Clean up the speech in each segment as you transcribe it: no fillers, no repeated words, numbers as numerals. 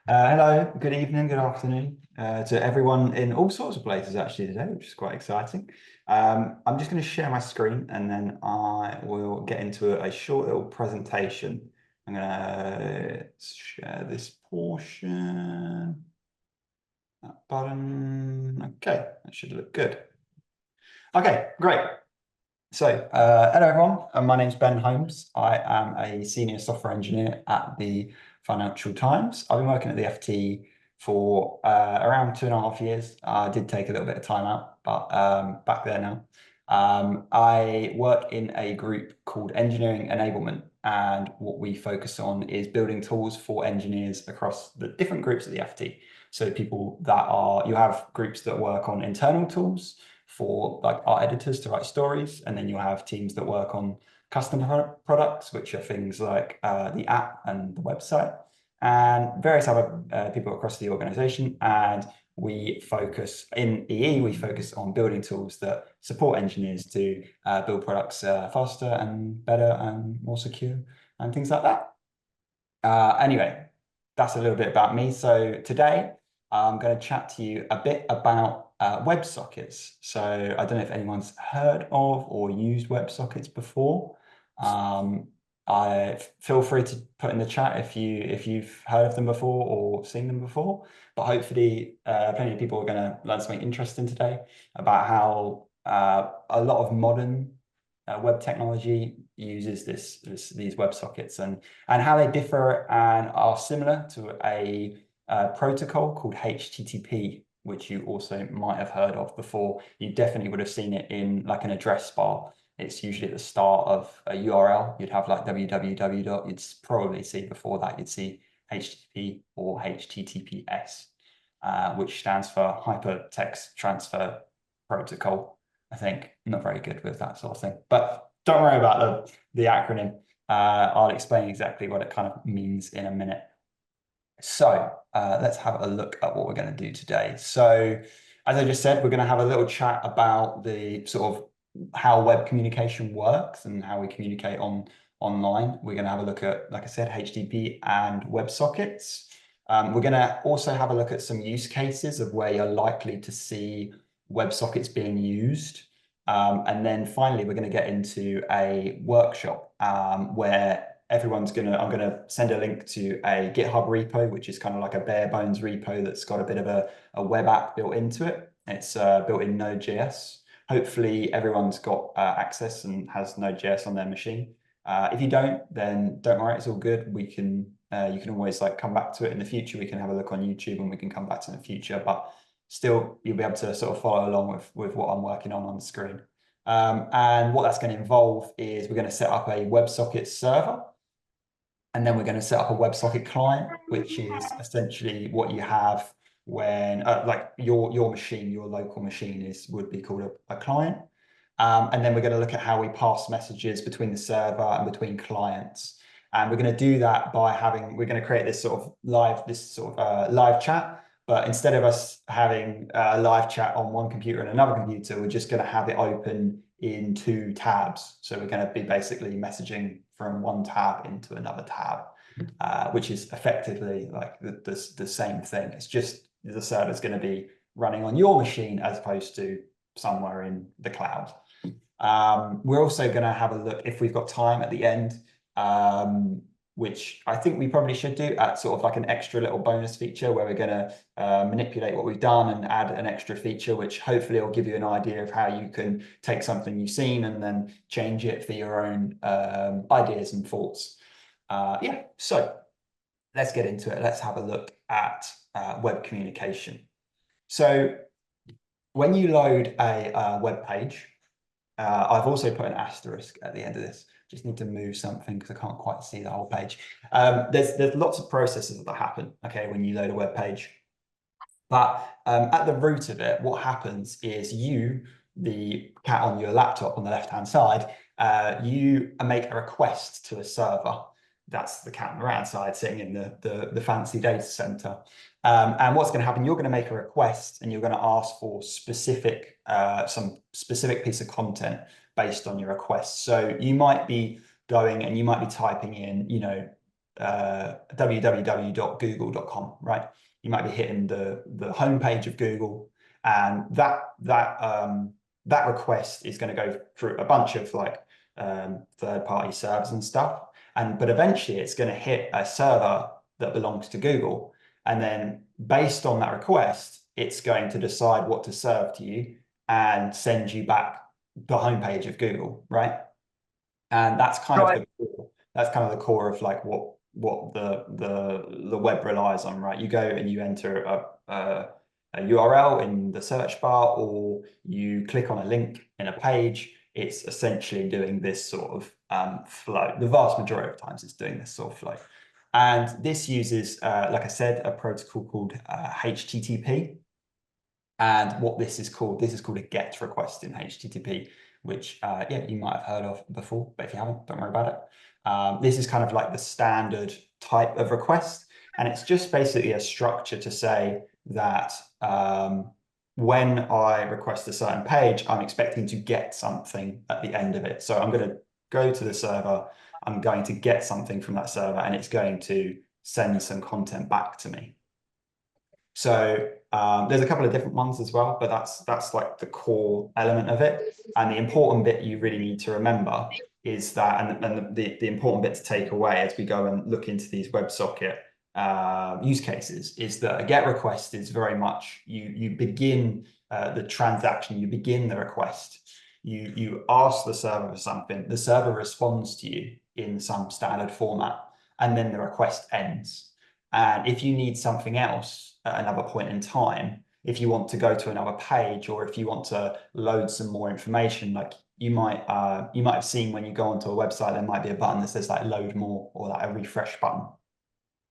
Hello, good evening, good afternoon to everyone in all sorts of places actually today, which is quite exciting. I'm just going to share my screen and then I will get into a short little presentation. I'm going to share this portion, that button. Okay, that should look good. Okay, great. So, hello everyone. My name's Ben Holmes. I am a senior software engineer at the Financial Times. I've been working at the FT for around 2.5 years. I did take a little bit of time out, but back there now. I work in a group called Engineering Enablement, and what we focus on is building tools for engineers across the different groups at the FT. So people that are, you have groups that work on internal tools for like our editors to write stories, and then you'll have teams that work on custom products, which are things like the app and the website, and various other people across the organization. And we focus in EE, we focus on building tools that support engineers to build products faster and better and more secure and things like that. Anyway, that's a little bit about me. So today I'm going to chat to you a bit about WebSockets. So I don't know if anyone's heard of or used WebSockets before. I feel free to put in the chat if you've heard of them before or seen them before. But hopefully, plenty of people are going to learn something interesting today about how a lot of modern web technology uses these WebSockets and how they differ and are similar to a protocol called HTTP, which you also might have heard of before. You definitely would have seen it in like an address bar. It's usually at the start of a URL. You'd have like www. You'd probably see before that, you'd see HTTP or HTTPS, which stands for Hypertext Transfer Protocol. I think I'm not very good with that sort of thing, but don't worry about the acronym. I'll explain exactly what it kind of means in a minute. So let's have a look at what we're going to do today. So as I just said, we're going to have a little chat about the sort of how web communication works and how we communicate online. We're going to have a look at, like I said, HTTP and WebSockets. We're going to also have a look at some use cases of where you're likely to see WebSockets being used. And then finally, we're going to get into a workshop where I'm going to send a link to a GitHub repo, which is kind of like a bare bones repo that's got a bit of a web app built into it. It's built in Node.js. Hopefully everyone's got access and has Node.js on their machine. If you don't, then don't worry, it's all good. You can always like come back to it in the future. We can have a look on YouTube and we can come back to it in the future, but still you'll be able to sort of follow along with what I'm working on the screen. And what that's going to involve is we're going to set up a WebSockets server. And then we're going to set up a WebSocket client, which is essentially what you have when like your machine, your local machine would be called a client. And then we're going to look at how we pass messages between the server and between clients. And we're going to do that by we're going to create this sort of live chat. But instead of us having a live chat on one computer and another computer, we're just going to have it open in two tabs. So we're going to be basically messaging from one tab into another tab, which is effectively like the same thing. It's just the server's going to be running on your machine as opposed to somewhere in the cloud. We're also going to have a look, if we've got time at the end, which I think we probably should do, at sort of like an extra little bonus feature where we're going to manipulate what we've done and add an extra feature, which hopefully will give you an idea of how you can take something you've seen and then change it for your own ideas and thoughts. Yeah, so let's get into it. Let's have a look at web communication. So when you load a web page, I've also put an asterisk at the end of this. Just need to move something because I can't quite see the whole page. There's lots of processes that happen, okay, when you load a web page. But at the root of it, what happens is you, the cat on your laptop on the left-hand side, you make a request to a server. That's the cat on the right-hand side sitting in the fancy data center. And what's going to happen, you're going to make a request and you're going to ask for some specific piece of content based on your request. So you might be going and you might be typing in, www.google.com, right? You might be hitting the homepage of Google, and that request is going to go through a bunch of like third-party servers and stuff, but eventually it's going to hit a server that belongs to Google, and then based on that request, it's going to decide what to serve to you and send you back the homepage of Google, right? And that's kind of Right. the core of like what the web relies on, right? You go and you enter a URL in the search bar, or you click on a link in a page. It's essentially doing this sort of flow. The vast majority of times, it's doing this sort of flow. And this uses, like I said, a protocol called HTTP. And what this is called a GET request in HTTP, which yeah, you might have heard of before, but if you haven't, don't worry about it. This is kind of like the standard type of request, and it's just basically a structure to say that when I request a certain page, I'm expecting to get something at the end of it. So I'm going to go to the server, I'm going to get something from that server, and it's going to send some content back to me. So there's a couple of different ones as well, but that's like the core element of it. And the important bit you really need to remember is that, and the important bit to take away as we go and look into these WebSocket use cases, is that a GET request is very much you begin the transaction, you begin the request. You ask the server for something, the server responds to you in some standard format, and then the request ends. And if you need something else at another point in time, if you want to go to another page, or if you want to load some more information, like you might have seen when you go onto a website, there might be a button that says like load more, or like a refresh button.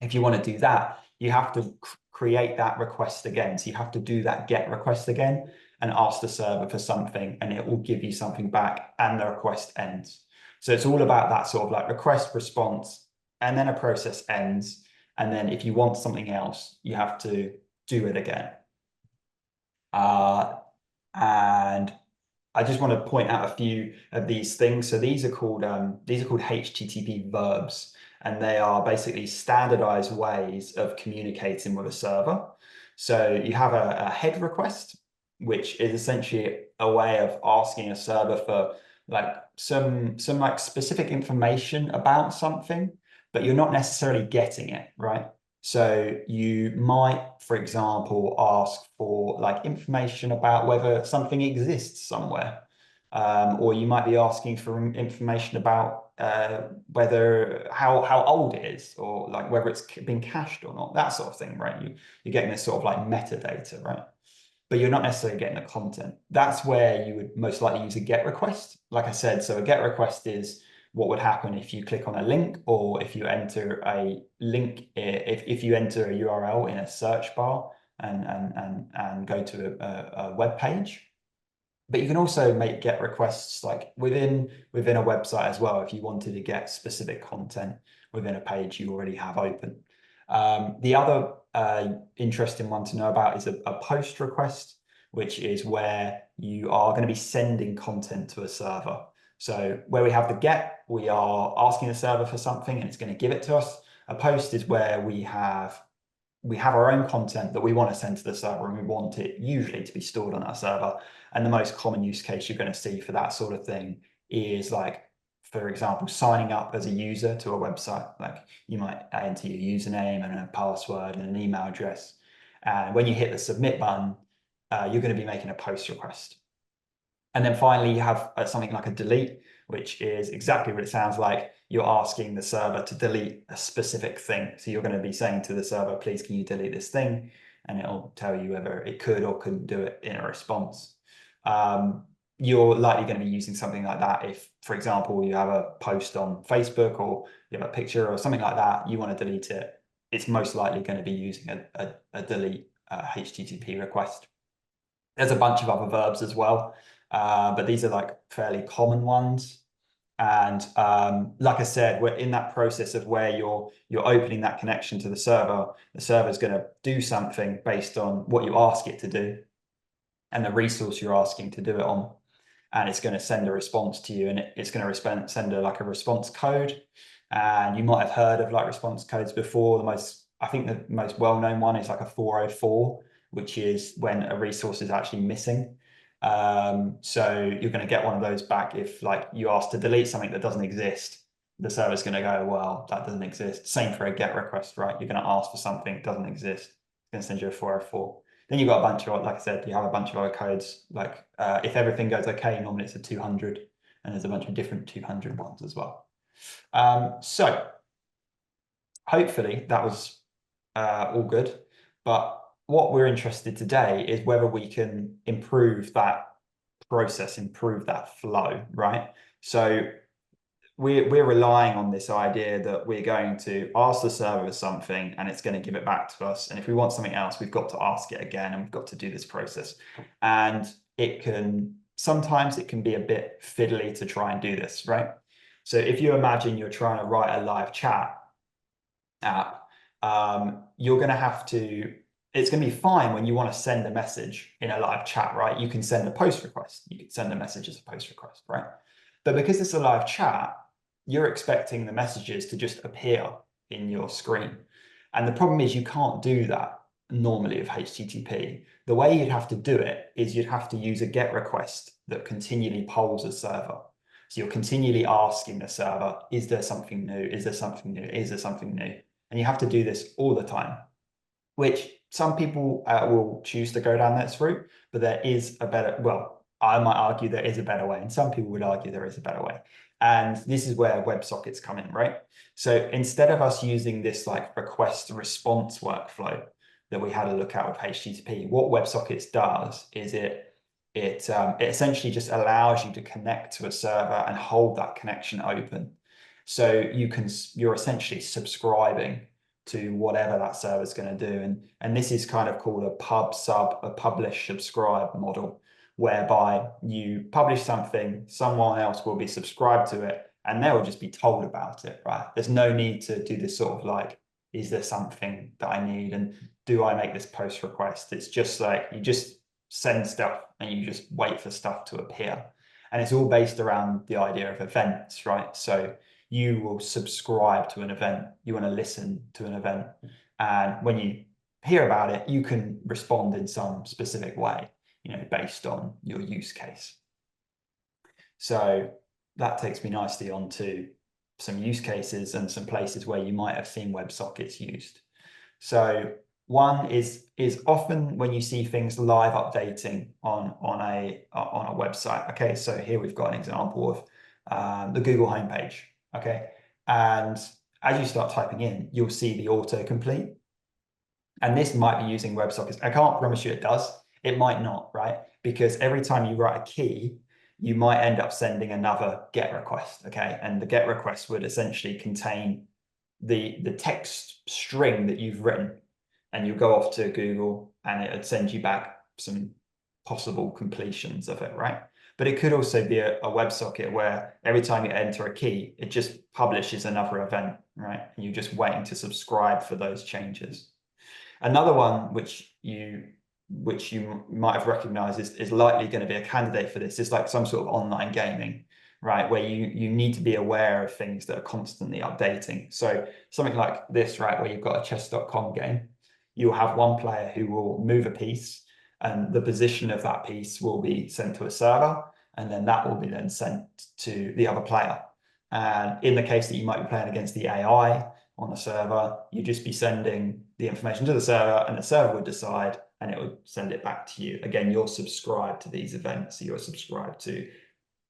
If you want to do that, you have to create that request again. So you have to do that GET request again and ask the server for something, and it will give you something back, and the request ends. So it's all about that sort of like request response, and then a process ends. And then if you want something else, you have to do it again. And I just want to point out a few of these things. So these are called HTTP verbs, and they are basically standardized ways of communicating with a server. So you have a head request, which is essentially a way of asking a server for like some like specific information about something, but you're not necessarily getting it, right? So you might, for example, ask for like information about whether something exists somewhere. Or you might be asking for information about whether how old it is, or like whether it's been cached or not, that sort of thing, right? You're getting this sort of like metadata, right? But you're not necessarily getting the content. That's where you would most likely use a GET request. Like I said, so a GET request is what would happen if you click on a link, or if you enter a link, if you enter a URL in a search bar and go to a web page. But you can also make GET requests like within a website as well, if you wanted to get specific content within a page you already have open. The other interesting one to know about is a post request, which is where you are going to be sending content to a server. So where we have the GET, we are asking the server for something and it's going to give it to us. A post is where we have our own content that we want to send to the server, and we want it usually to be stored on our server. And the most common use case you're going to see for that sort of thing is like, for example, signing up as a user to a website. Like you might enter your username and a password and an email address. And when you hit the submit button, you're going to be making a post request. And then finally, you have something like a delete, which is exactly what it sounds like. You're asking the server to delete a specific thing. So you're going to be saying to the server, please, can you delete this thing? And it'll tell you whether it could or couldn't do it in a response. You're likely going to be using something like that if, for example, you have a post on Facebook, or you have a picture or something like that, you want to delete it. It's most likely going to be using a delete HTTP request. There's a bunch of other verbs as well, but these are like fairly common ones. And like I said, we're in that process of where you're opening that connection to the server. The server is going to do something based on what you ask it to do and the resource you're asking to do it on. And it's going to send a response to you, and it's going to send like a response code. And you might have heard of like response codes before. I think the most well-known one is like a 404, which is when a resource is actually missing. So you're going to get one of those back if like you ask to delete something that doesn't exist. The server's going to go, well, that doesn't exist. Same for a GET request, right? You're going to ask for something that doesn't exist. It's going to send you a 404. Then you've got a bunch of, like I said, you have a bunch of other codes. Like if everything goes okay, normally it's a 200, and there's a bunch of different 200 ones as well. So hopefully that was all good. But what we're interested today is whether we can improve that process, improve that flow, right? So we're relying on this idea that we're going to ask the server something and it's going to give it back to us. And if we want something else, we've got to ask it again and we've got to do this process. And sometimes it can be a bit fiddly to try and do this, right? So if you imagine you're trying to write a live chat app, you're going to have to, it's going to be fine when you want to send a message in a live chat, right? You can send a post request. You can send a message as a post request, right? But because it's a live chat, you're expecting the messages to just appear in your screen. And the problem is you can't do that normally with HTTP. The way you'd have to do it is you'd have to use a GET request that continually polls a server. So you're continually asking the server, is there something new? Is there something new? Is there something new? And you have to do this all the time, which some people will choose to go down that route, but there is a better, well, I might argue there is a better way, and some people would argue there is a better way. And this is where WebSockets come in, right? So instead of us using this like request response workflow that we had a look at with HTTP, what WebSockets does is it essentially just allows you to connect to a server and hold that connection open. So you're essentially subscribing to whatever that server is going to do. And this is kind of called a publish subscribe model, whereby you publish something, someone else will be subscribed to it, and they will just be told about it, right? There's no need to do this sort of like, is there something that I need? And do I make this post request? It's just like, you just send stuff and you just wait for stuff to appear. And it's all based around the idea of events, right? So you will subscribe to an event, you want to listen to an event. And when you hear about it, you can respond in some specific way, based on your use case. So that takes me nicely onto some use cases and some places where you might have seen WebSockets used. So one is often when you see things live updating on a website. Okay, so here we've got an example of the Google homepage. Okay, and as you start typing in, you'll see the autocomplete. And this might be using WebSockets. I can't promise you it does. It might not, right? Because every time you write a key, you might end up sending another GET request, okay? And the GET request would essentially contain the text string that you've written, and you go off to Google and it would send you back some possible completions of it, right? But it could also be a WebSocket where every time you enter a key, it just publishes another event, right? And you're just waiting to subscribe for those changes. Another one which you might have recognized is likely going to be a candidate for this is like some sort of online gaming, right? Where you need to be aware of things that are constantly updating. So something like this, right? Where you've got a chess.com game, you'll have one player who will move a piece and the position of that piece will be sent to a server, and then that will be then sent to the other player. And in the case that you might be playing against the AI on the server, you'd just be sending the information to the server and the server would decide and it would send it back to you. Again, you're subscribed to these events. So you're subscribed to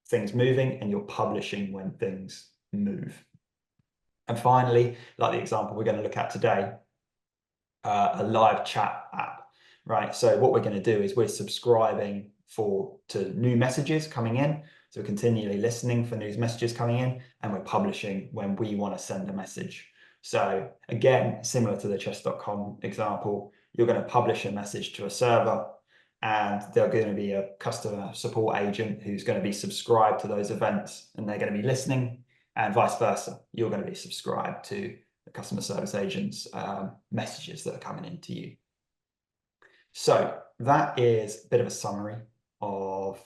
things moving and you're publishing when things move. And finally, like the example we're going to look at today, a live chat app, right? So what we're going to do is we're subscribing to new messages coming in. So we're continually listening for new messages coming in and we're publishing when we want to send a message. So again, similar to the chess.com example, you're going to publish a message to a server and there's going to be a customer support agent who's going to be subscribed to those events and they're going to be listening, and vice versa. You're going to be subscribed to the customer service agent's messages that are coming into you. So that is a bit of a summary of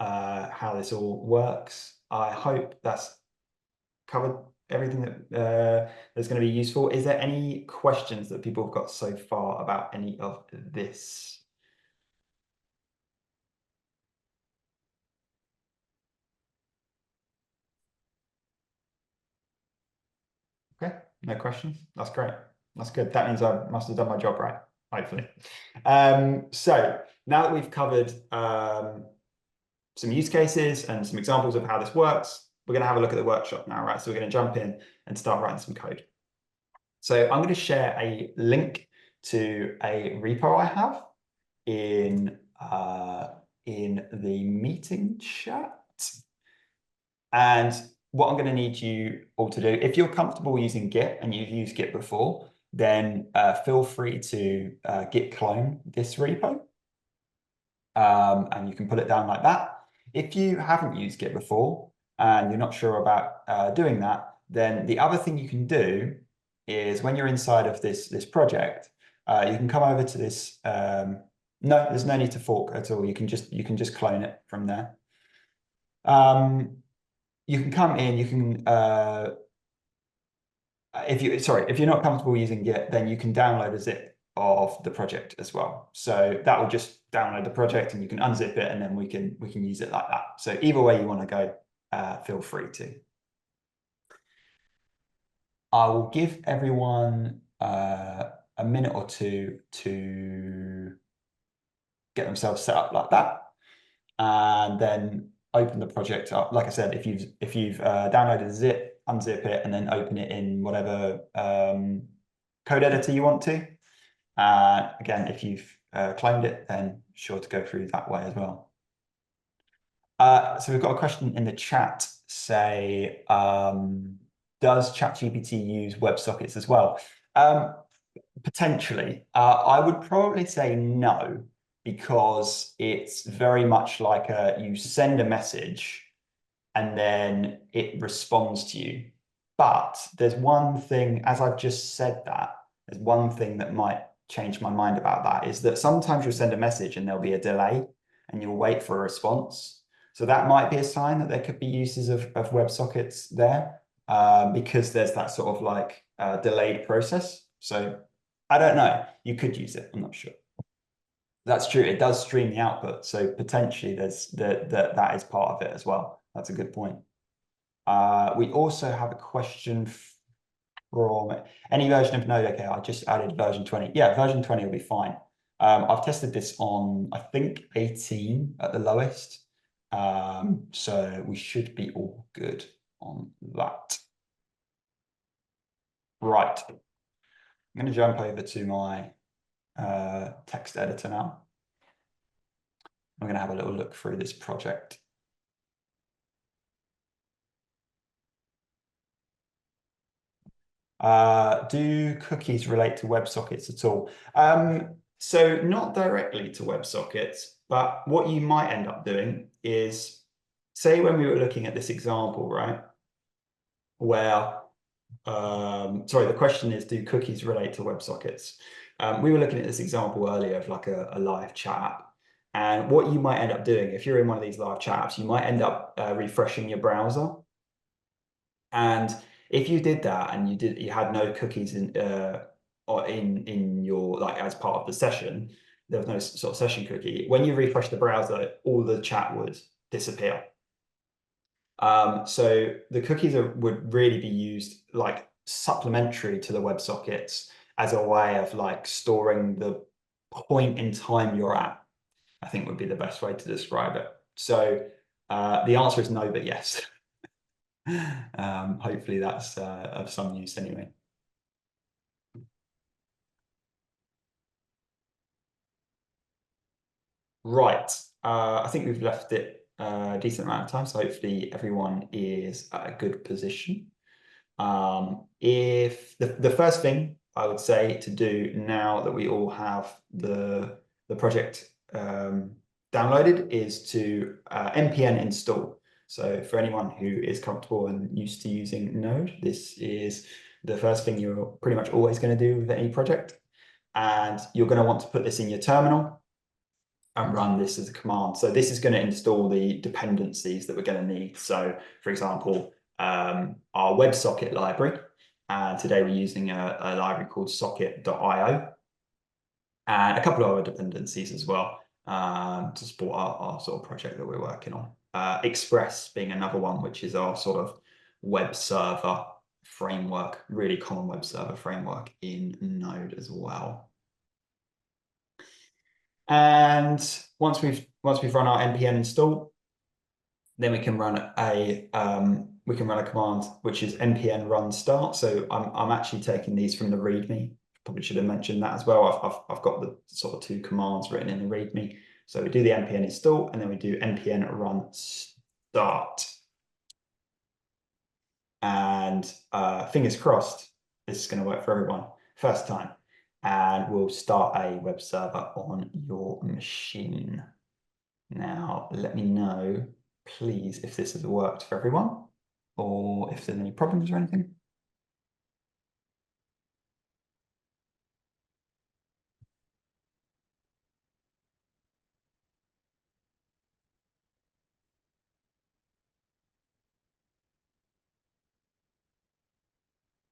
how this all works. I hope that's covered everything that that's going to be useful. Is there any questions that people have got so far about any of this? Okay, no questions. That's great. That's good. That means I must have done my job right, hopefully. So now that we've covered some use cases and some examples of how this works, we're going to have a look at the workshop now, right? So we're going to jump in and start writing some code. So I'm going to share a link to a repo I have in the meeting chat. And what I'm going to need you all to do, if you're comfortable using Git and you've used Git before, then feel free to git clone this repo. And you can put it down like that. If you haven't used Git before and you're not sure about doing that, then the other thing you can do is when you're inside of this project, you can come over to this. No, there's no need to fork at all. You can just clone it from there. You can come in. You can if you're not comfortable using Git, then you can download a zip of the project as well. So that will just download the project, and you can unzip it, and then we can use it like that. So either way you want to go, feel free to. I will give everyone a minute or two to get themselves set up like that, and then open the project up. Like I said, if you've downloaded a zip, unzip it, and then open it in whatever code editor you want to. Again, if you've cloned it, then sure to go through that way as well. So we've got a question in the chat, say, does ChatGPT use WebSockets as well? Potentially. I would probably say no, because it's very much like you send a message and then it responds to you. But there's one thing, as I've just said that, there's one thing that might change my mind about that, is that sometimes you'll send a message and there'll be a delay and you'll wait for a response. So that might be a sign that there could be uses of WebSockets there, because there's that sort of like delayed process. So I don't know. You could use it. I'm not sure. That's true. It does stream the output. So potentially there's that is part of it as well. That's a good point. We also have a question from any version of Node. Okay, I just added version 20. Yeah, version 20 will be fine. I've tested this on, I think, 18 at the lowest. So we should be all good on that. Right. I'm going to jump over to my text editor now. I'm going to have a little look through this project. Do cookies relate to WebSockets at all? So not directly to WebSockets, but what you might end up doing is, say when we were looking at this example, right, where, sorry, the question is, do cookies relate to WebSockets? We were looking at this example earlier of like a live chat app. And what you might end up doing, if you're in one of these live chat apps, you might end up refreshing your browser. And if you did that and you had no cookies in your, like, as part of the session, there was no sort of session cookie. When you refresh the browser, all the chat would disappear. So the cookies would really be used like supplementary to the WebSockets as a way of like storing the point in time you're at, I think would be the best way to describe it. So the answer is no, but yes. Hopefully that's of some use anyway. Right, I think we've left it a decent amount of time, so hopefully everyone is at a good position. If the first thing I would say to do now that we all have the project downloaded is to npm install. So for anyone who is comfortable and used to using Node, this is the first thing you're pretty much always going to do with any project. And you're going to want to put this in your terminal and run this as a command. So this is going to install the dependencies that we're going to need. So for example, our WebSocket library. And today we're using a library called socket.io and a couple of other dependencies as well to support our sort of project that we're working on. Express being another one, which is our sort of web server framework, really common web server framework in Node as well. And once we've run our npm install, then we can run a command which is npm run start. So I'm actually taking these from the README. Probably should have mentioned that as well. I've got the sort of two commands written in the README. So we do the npm install and then we do npm run start. And fingers crossed, this is going to work for everyone. First time. And we'll start a web server on your machine. Now, let me know, please, if this has worked for everyone or if there's any problems or anything.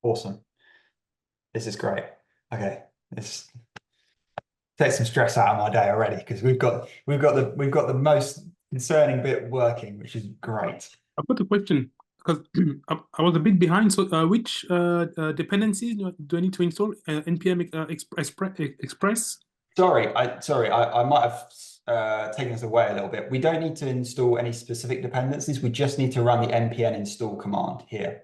Awesome. This is great. Okay, this takes some stress out of my day already because we've got the most concerning bit working, which is great. I've got a question because I was a bit behind. So, which dependencies do I need to install? npm express. Sorry, I might have taken us away a little bit. We don't need to install any specific dependencies. We just need to run the npm install command here.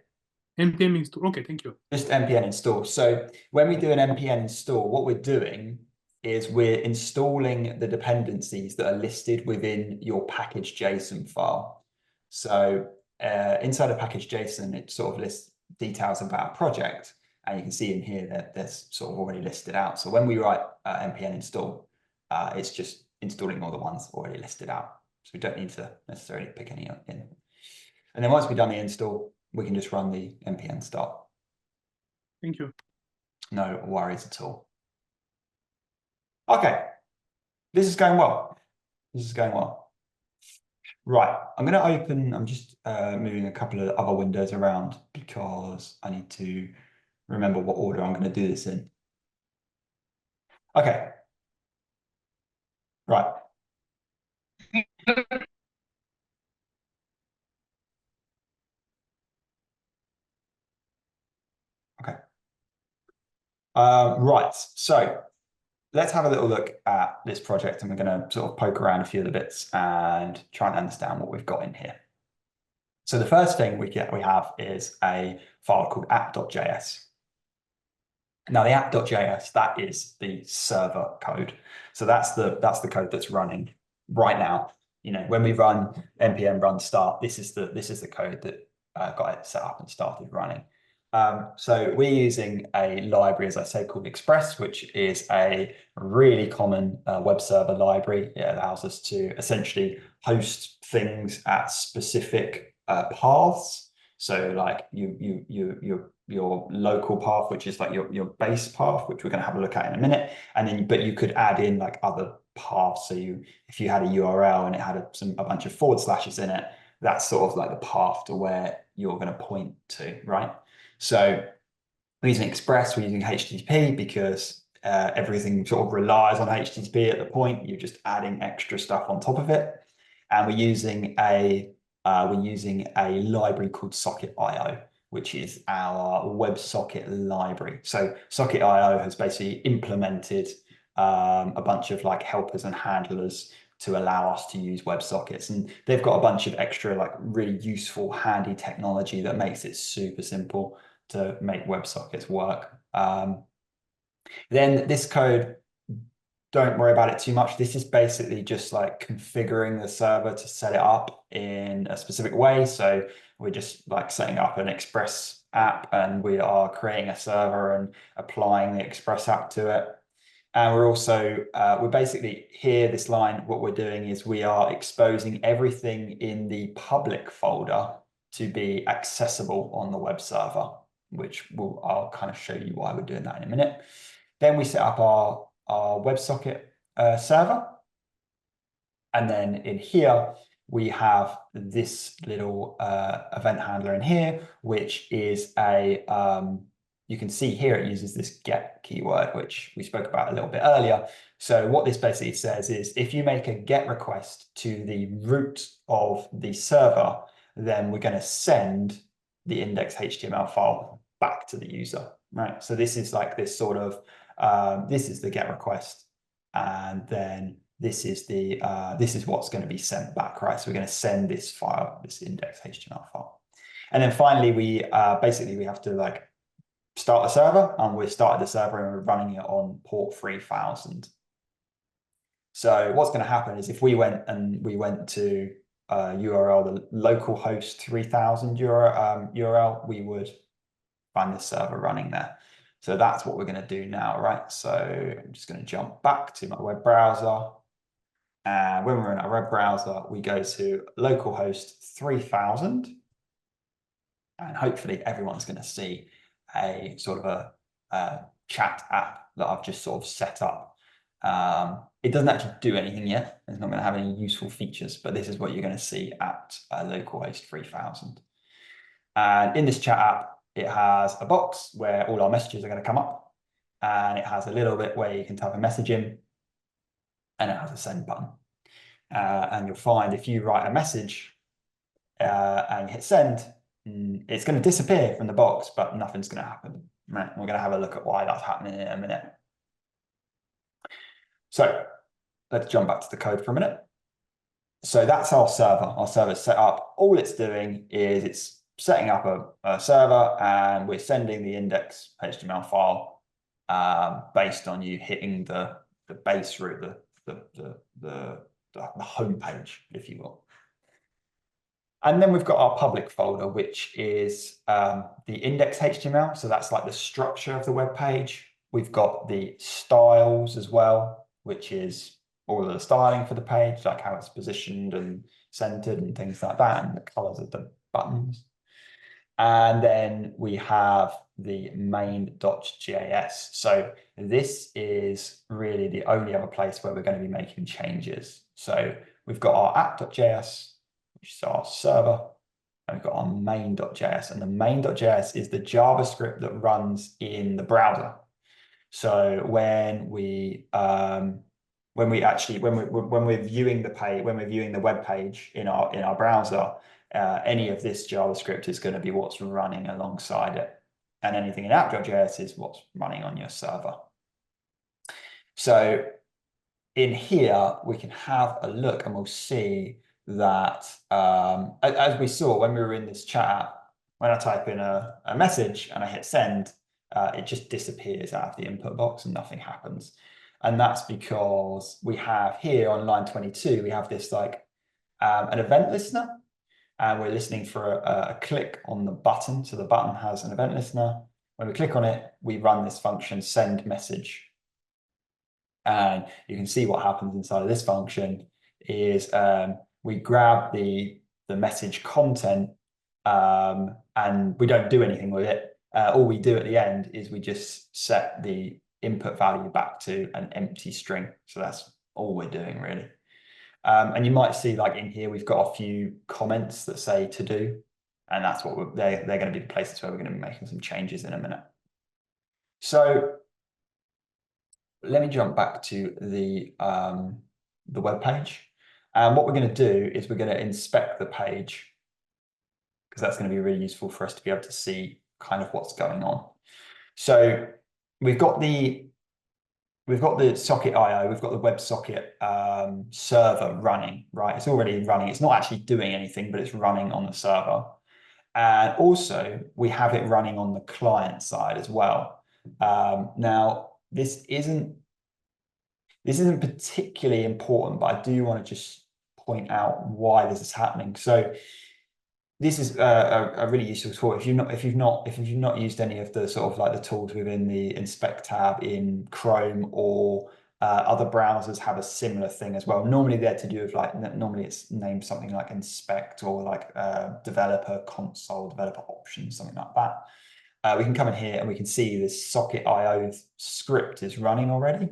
npm install. Okay, thank you. Just npm install. So when we do an npm install, what we're doing is we're installing the dependencies that are listed within your package.json file. So inside of package.json, it sort of lists details about a project. And you can see in here that that's sort of already listed out. So when we write npm install, it's just installing all the ones already listed out. So we don't need to necessarily pick any in. And then once we've done the install, we can just run the npm start. Thank you. No worries at all. Okay, this is going well. This is going well. Right, I'm just moving a couple of other windows around because I need to remember what order I'm going to do this in. Okay. Right. Okay. Right, so let's have a little look at this project and we're going to sort of poke around a few of the bits and try and understand what we've got in here. So the first thing we have is a file called app.js. Now the app.js, that is the server code. So that's the code that's running right now. You know, when we run npm run start, this is the code that got it set up and started running. So we're using a library, as I say, called Express, which is a really common web server library. It allows us to essentially host things at specific paths. So like your local path, which is like your base path, which we're going to have a look at in a minute, and then but you could add in like other paths. So if you had a URL and it had a bunch of forward slashes in it, that's sort of like the path to where you're going to point to, right? So we're using Express, we're using HTTP because everything sort of relies on HTTP at the point. You're just adding extra stuff on top of it, and we're using a library called socket.io, which is our WebSocket library. So socket.io has basically implemented a bunch of like helpers and handlers to allow us to use WebSockets. And they've got a bunch of extra like really useful, handy technology that makes it super simple to make WebSockets work. Then this code, don't worry about it too much. This is basically just like configuring the server to set it up in a specific way. So we're just like setting up an Express app and we are creating a server and applying the Express app to it. And we're also, we're basically here, this line, what we're doing is we are exposing everything in the public folder to be accessible on the web server, which I'll kind of show you why we're doing that in a minute. Then we set up our WebSocket server. And then in here, we have this little event handler in here, which is a, you can see here it uses this get keyword, which we spoke about a little bit earlier. So what this basically says is if you make a get request to the root of the server, then we're going to send the index HTML file back to the user, right? So this is like this sort of, this is the get request, and then this is the this is what's going to be sent back, right? So we're going to send this file, this index HTML file. And then finally, we basically we have to like start the server, and we've started the server and we're running it on port 3000. So what's going to happen is if we went to URL, the localhost 3000 URL, we would find the server running there. So that's what we're going to do now, right? So I'm just going to jump back to my web browser. And when we're in our web browser, we go to localhost 3000. And hopefully everyone's going to see a sort of a chat app that I've just sort of set up. It doesn't actually do anything yet. It's not going to have any useful features, but this is what you're going to see at localhost 3000. And in this chat app, it has a box where all our messages are going to come up. And it has a little bit where you can type a message in. And it has a send button. And you'll find if you write a message and hit send, it's going to disappear from the box, but nothing's going to happen. Right? We're going to have a look at why that's happening in a minute. So let's jump back to the code for a minute. So that's our server. Our server's set up. All it's doing is it's setting up a server, and we're sending the index HTML file based on you hitting the base route, the home page, if you will. And then we've got our public folder, which is the index HTML. So that's like the structure of the web page. We've got the styles as well, which is all of the styling for the page, like how it's positioned and centered and things like that, and the colors of the buttons. And then we have the main.js. So this is really the only other place where we're going to be making changes. So we've got our app.js, which is our server, and we've got our main.js. And the main.js is the JavaScript that runs in the browser. So when we're viewing the page, when we're viewing the web page in our browser, any of this JavaScript is going to be what's running alongside it, and anything in app.js is what's running on your server. So in here we can have a look, and we'll see that as we saw when we were in this chat, when I type in a message and I hit send, it just disappears out of the input box and nothing happens. And that's because we have here on line 22, we have this like an event listener, and we're listening for a click on the button. So the button has an event listener. When we click on it, we run this function send message. And you can see what happens inside of this function is we grab the message content and we don't do anything with it. All we do at the end is we just set the input value back to an empty string. So that's all we're doing really. And you might see like in here, we've got a few comments that say to do, and that's what they're going to be the places where we're going to be making some changes in a minute. So let me jump back to the web page. And what we're going to do is we're going to inspect the page, because that's going to be really useful for us to be able to see kind of what's going on. So we've got the socket IO, we've got the WebSocket server running, right? It's already running. It's not actually doing anything, but it's running on the server. And also we have it running on the client side as well. Now, this isn't particularly important, but I do want to just point out why this is happening. So this is a really useful tool. If you've not used any of the sort of like the tools within the inspect tab in Chrome, or other browsers have a similar thing as well. Normally they're to do with like, normally it's named something like inspect, or like developer console, developer options, something like that. We can come in here and we can see this socket IO script is running already.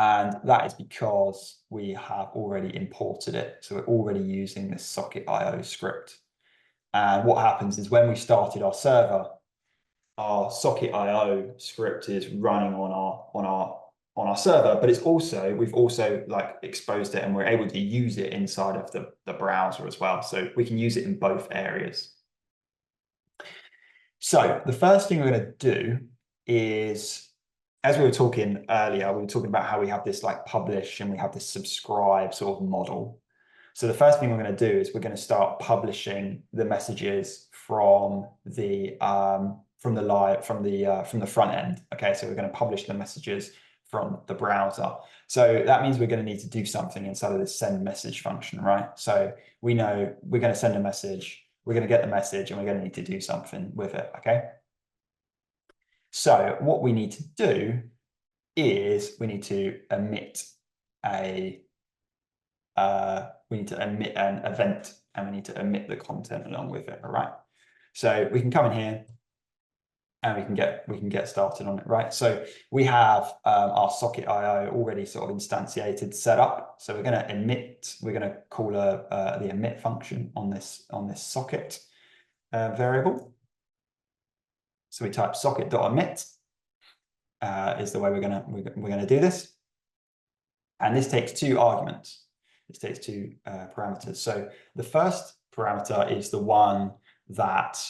And that is because we have already imported it. So we're already using this socket.io script. And what happens is when we started our server, our socket.io script is running on our server, but we've also like exposed it and we're able to use it inside of the browser as well. So we can use it in both areas. So the first thing we're going to do is, as we were talking earlier, we were talking about how we have this like publish and we have this subscribe sort of model. So the first thing we're going to do is we're going to start publishing the messages from the front end. Okay, so we're going to publish the messages from the browser. So that means we're going to need to do something inside of this send message function, right? So we know we're going to send a message, we're going to get the message, and we're going to need to do something with it. Okay. So what we need to do is we need to emit an event, and we need to emit the content along with it. All right. So we can come in here and we can get started on it, right? So we have our socket.io already sort of instantiated set up. So we're going to emit. We're going to call the emit function on this socket variable. So we type socket.emit is the way we're gonna do this, and this takes two arguments. This takes two parameters. So the first parameter is the one that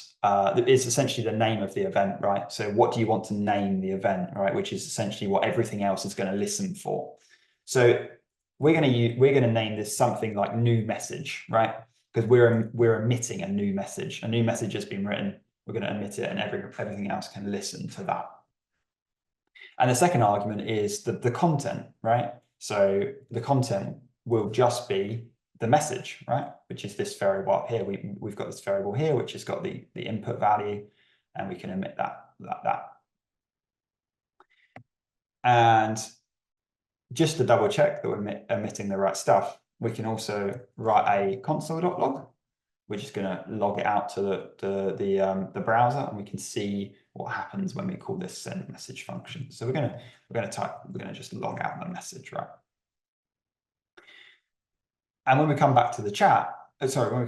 is essentially the name of the event, right? So what do you want to name the event, right? Which is essentially what everything else is going to listen for. So we're going to name this something like new message, right? Because we're emitting a new message. A new message has been written. We're going to emit it, and everything else can listen to that. And the second argument is the content, right? So the content will just be the message, right? Which is this variable up here. We've got this variable here, which has got the input value, and we can emit that. And just to double check that we're emitting the right stuff, we can also write a console.log, which is going to log it out to the browser, and we can see what happens when we call this send message function. So we're going to just log out the message, right? And when we come back to the chat, when we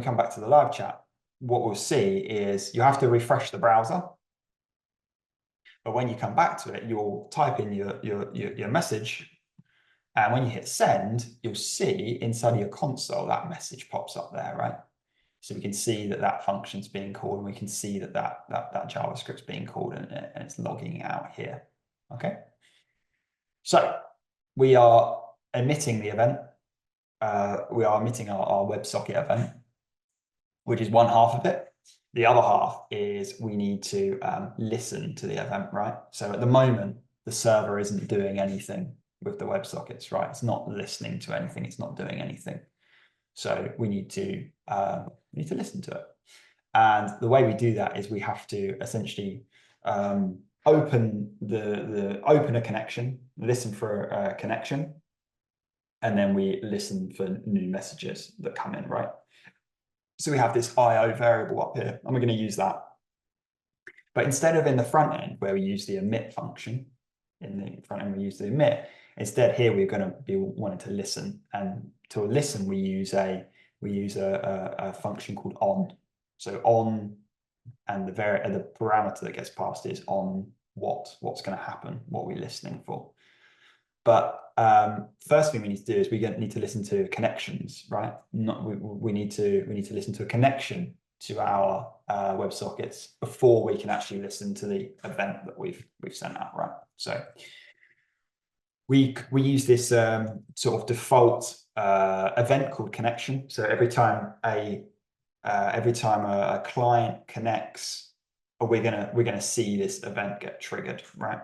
come back to the live chat, what we'll see is you have to refresh the browser. But when you come back to it, you'll type in your message, and when you hit send, you'll see inside your console that message pops up there, right? So we can see that function's being called, and we can see that JavaScript's being called, and it's logging out here. Okay. So we are emitting the event. We are emitting our WebSocket event, which is one half of it. The other half is we need to listen to the event, right? So at the moment, the server isn't doing anything with the WebSockets, right? It's not listening to anything. It's not doing anything. So we need to listen to it. And the way we do that is we have to essentially open a connection, listen for a connection, and then we listen for new messages that come in, right? So we have this IO variable up here, and we're going to use that. But instead of in the front end where we use the emit function, in the front end we use the emit, instead here we're going to be wanting to listen, and to listen we use a function called on. So on, and the parameter that gets passed is on what's going to happen, what we're listening for. But first thing we need to do is we need to listen to connections, right? We need to listen to a connection to our WebSockets before we can actually listen to the event that we've sent out, right? So we use this sort of default event called connection. So every time a client connects, we're gonna see this event get triggered, right?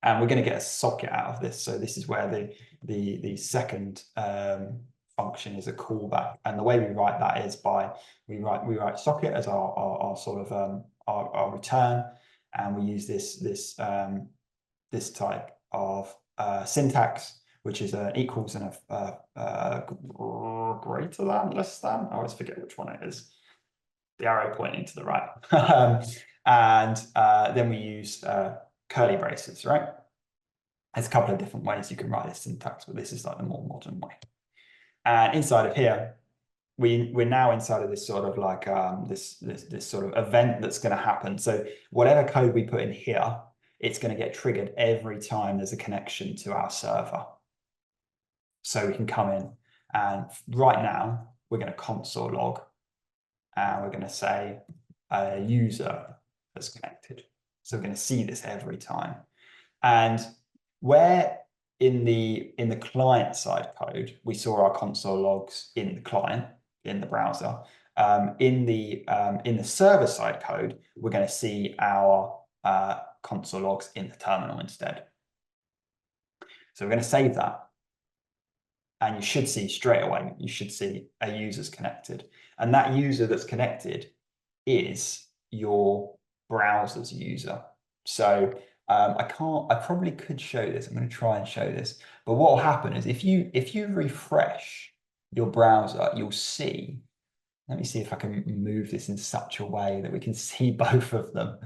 And we're going to get a socket out of this. So this is where the second function is a callback. And the way we write that is we write socket as our sort of our return, and we use this type of syntax, which is an equals and a greater than, less than. I always forget which one it is. The arrow pointing to the right. And then we use curly braces, right? There's a couple of different ways you can write this syntax, but this is like the more modern way. And inside of here, we're now inside of this sort of like this sort of event that's going to happen. So whatever code we put in here, it's going to get triggered every time there's a connection to our server. So we can come in, and right now we're going to console log, and we're going to say a user has connected. So we're going to see this every time. And where in the client side code we saw our console logs in the client, in the browser, in the server side code we're going to see our console logs in the terminal instead. So we're going to save that, and you should see straight away, you should see a user's connected, and that user that's connected is your browser's user. So I probably could show this. I'm going to try and show this. But what will happen is if you refresh your browser, you'll see, let me see if I can move this in such a way that we can see both of them,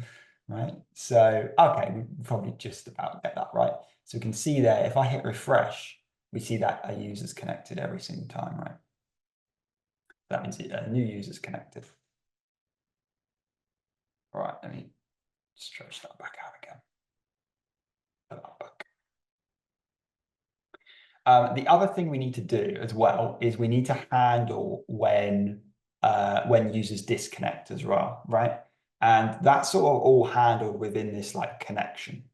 right? So, okay, we probably just about get that right. So we can see there, if I hit refresh, we see that a user's connected every single time, right? That means a new user's connected. All right, let me stretch that back out again. The other thing we need to do as well is we need to handle when users disconnect as well, right? And that's sort of all handled within this like connection.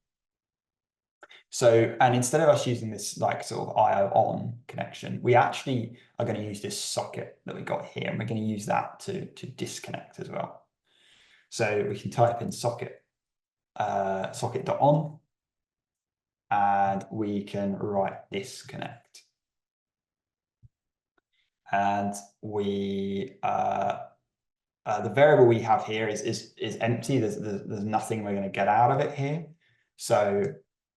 So, and instead of us using this like sort of IO on connection, we actually are going to use this socket that we got here, and we're going to use that to disconnect as well. So we can type in socket socket.on, and we can write disconnect. And we the variable we have here is empty. There's nothing we're going to get out of it here. So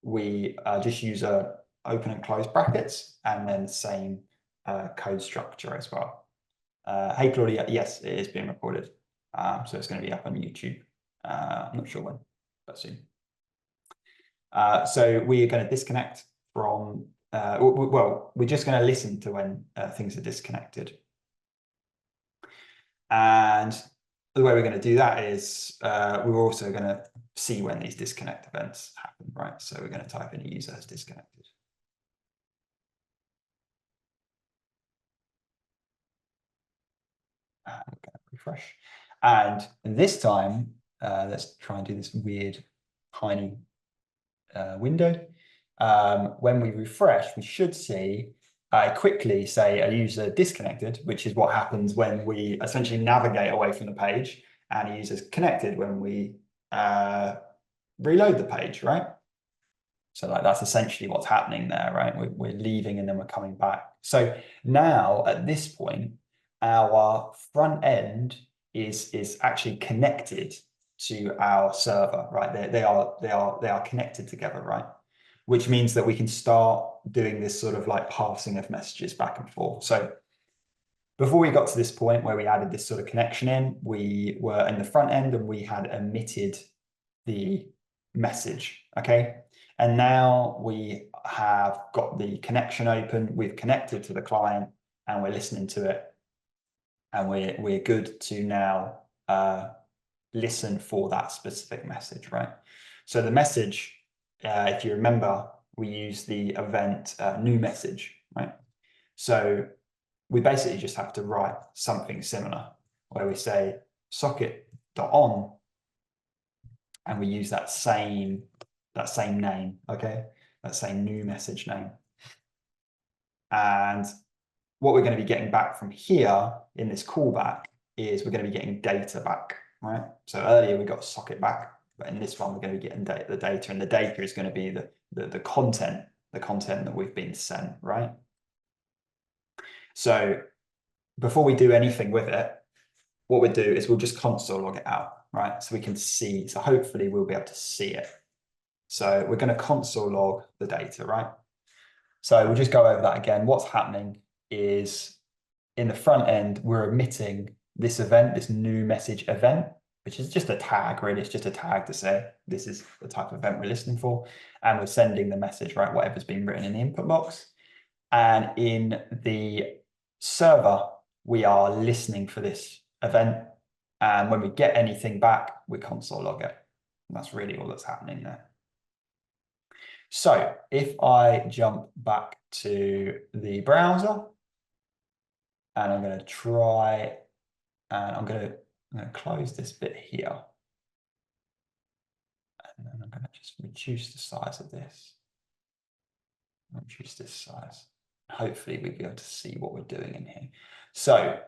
we just use a open and close brackets, and then same code structure as well. Hey Claudia, yes, it is being recorded. So it's going to be up on YouTube. I'm not sure when, but soon. So we are going to disconnect from, well, we're just going to listen to when things are disconnected. And the way we're going to do that is we're also going to see when these disconnect events happen, right? So we're going to type in a user has disconnected. And we're going to refresh. And this time, let's try and do this weird tiny window. When we refresh, we should see quickly say a user disconnected, which is what happens when we essentially navigate away from the page, and a user's connected when we reload the page, right? So like that's essentially what's happening there, right? We're leaving and then we're coming back. So now at this point, our front end is actually connected to our server, right? They are connected together, right? Which means that we can start doing this sort of like passing of messages back and forth. So before we got to this point where we added this sort of connection in, we were in the front end and we had emitted the message, okay? And now we have got the connection open, we've connected to the client, and we're listening to it. And we're good to now listen for that specific message, right? So the message, if you remember, we use the event new message, right? So we basically just have to write something similar where we say socket.on, and we use that same name, okay? That same new message name. And what we're going to be getting back from here in this callback is we're going to be getting data back, right? So earlier we got socket back, but in this one we're going to be getting the data, and the data is going to be the content that we've been sent, right? So before we do anything with it, what we'll do is we'll just console log it out, right? So we can see, so hopefully we'll be able to see it. So we're going to console log the data, right? So we'll just go over that again. What's happening is in the front end, we're emitting this event, this new message event, which is just a tag, really. It's just a tag to say this is the type of event we're listening for. And we're sending the message, right? Whatever's been written in the input box. And in the server, we are listening for this event. And when we get anything back, we console log it. And that's really all that's happening there. So if I jump back to the browser, and I'm going to try, and I'm going to close this bit here. And then I'm going to just reduce the size of this. Reduce this size. Hopefully we'll be able to see what we're doing in here. So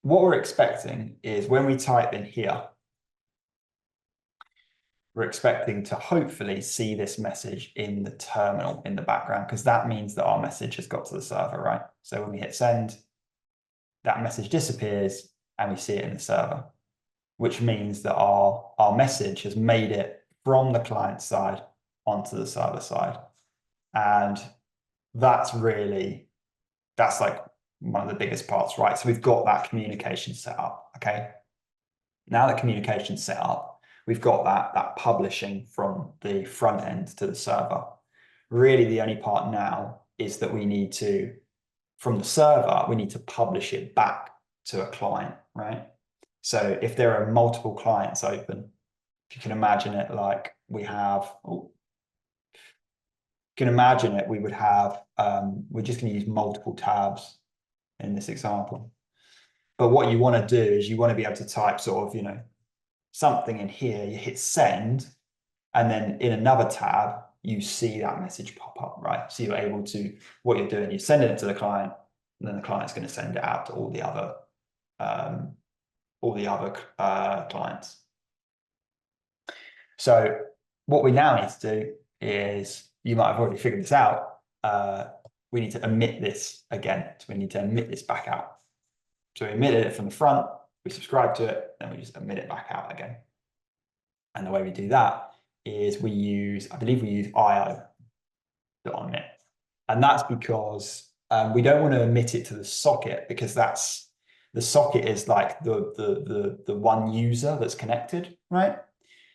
what we're expecting is when we type in here, we're expecting to hopefully see this message in the terminal in the background, because that means that our message has got to the server, right? So when we hit send, that message disappears and we see it in the server, which means that our message has made it from the client side onto the server side. And that's like one of the biggest parts, right? So we've got that communication set up, okay? Now that communication's set up, we've got that publishing from the front end to the server. Really, the only part now is that we need to, from the server, we need to publish it back to a client, right? So if there are multiple clients open, if you can imagine it like we have, you can imagine it, we would have, we're just going to use multiple tabs in this example. But what you want to do is you want to be able to type sort of, something in here, you hit send, and then in another tab, you see that message pop up, right? So you're able to, what you're doing, you're sending it to the client, and then the client's going to send it out to all the other clients. So what we now need to do is, you might have already figured this out, we need to emit this again. So we need to emit this back out. So we emitted it from the front, we subscribe to it, then we just emit it back out again. And the way we do that is we use, I believe we use io.emit. And that's because we don't want to emit it to the socket, because the socket is like the one user that's connected, right?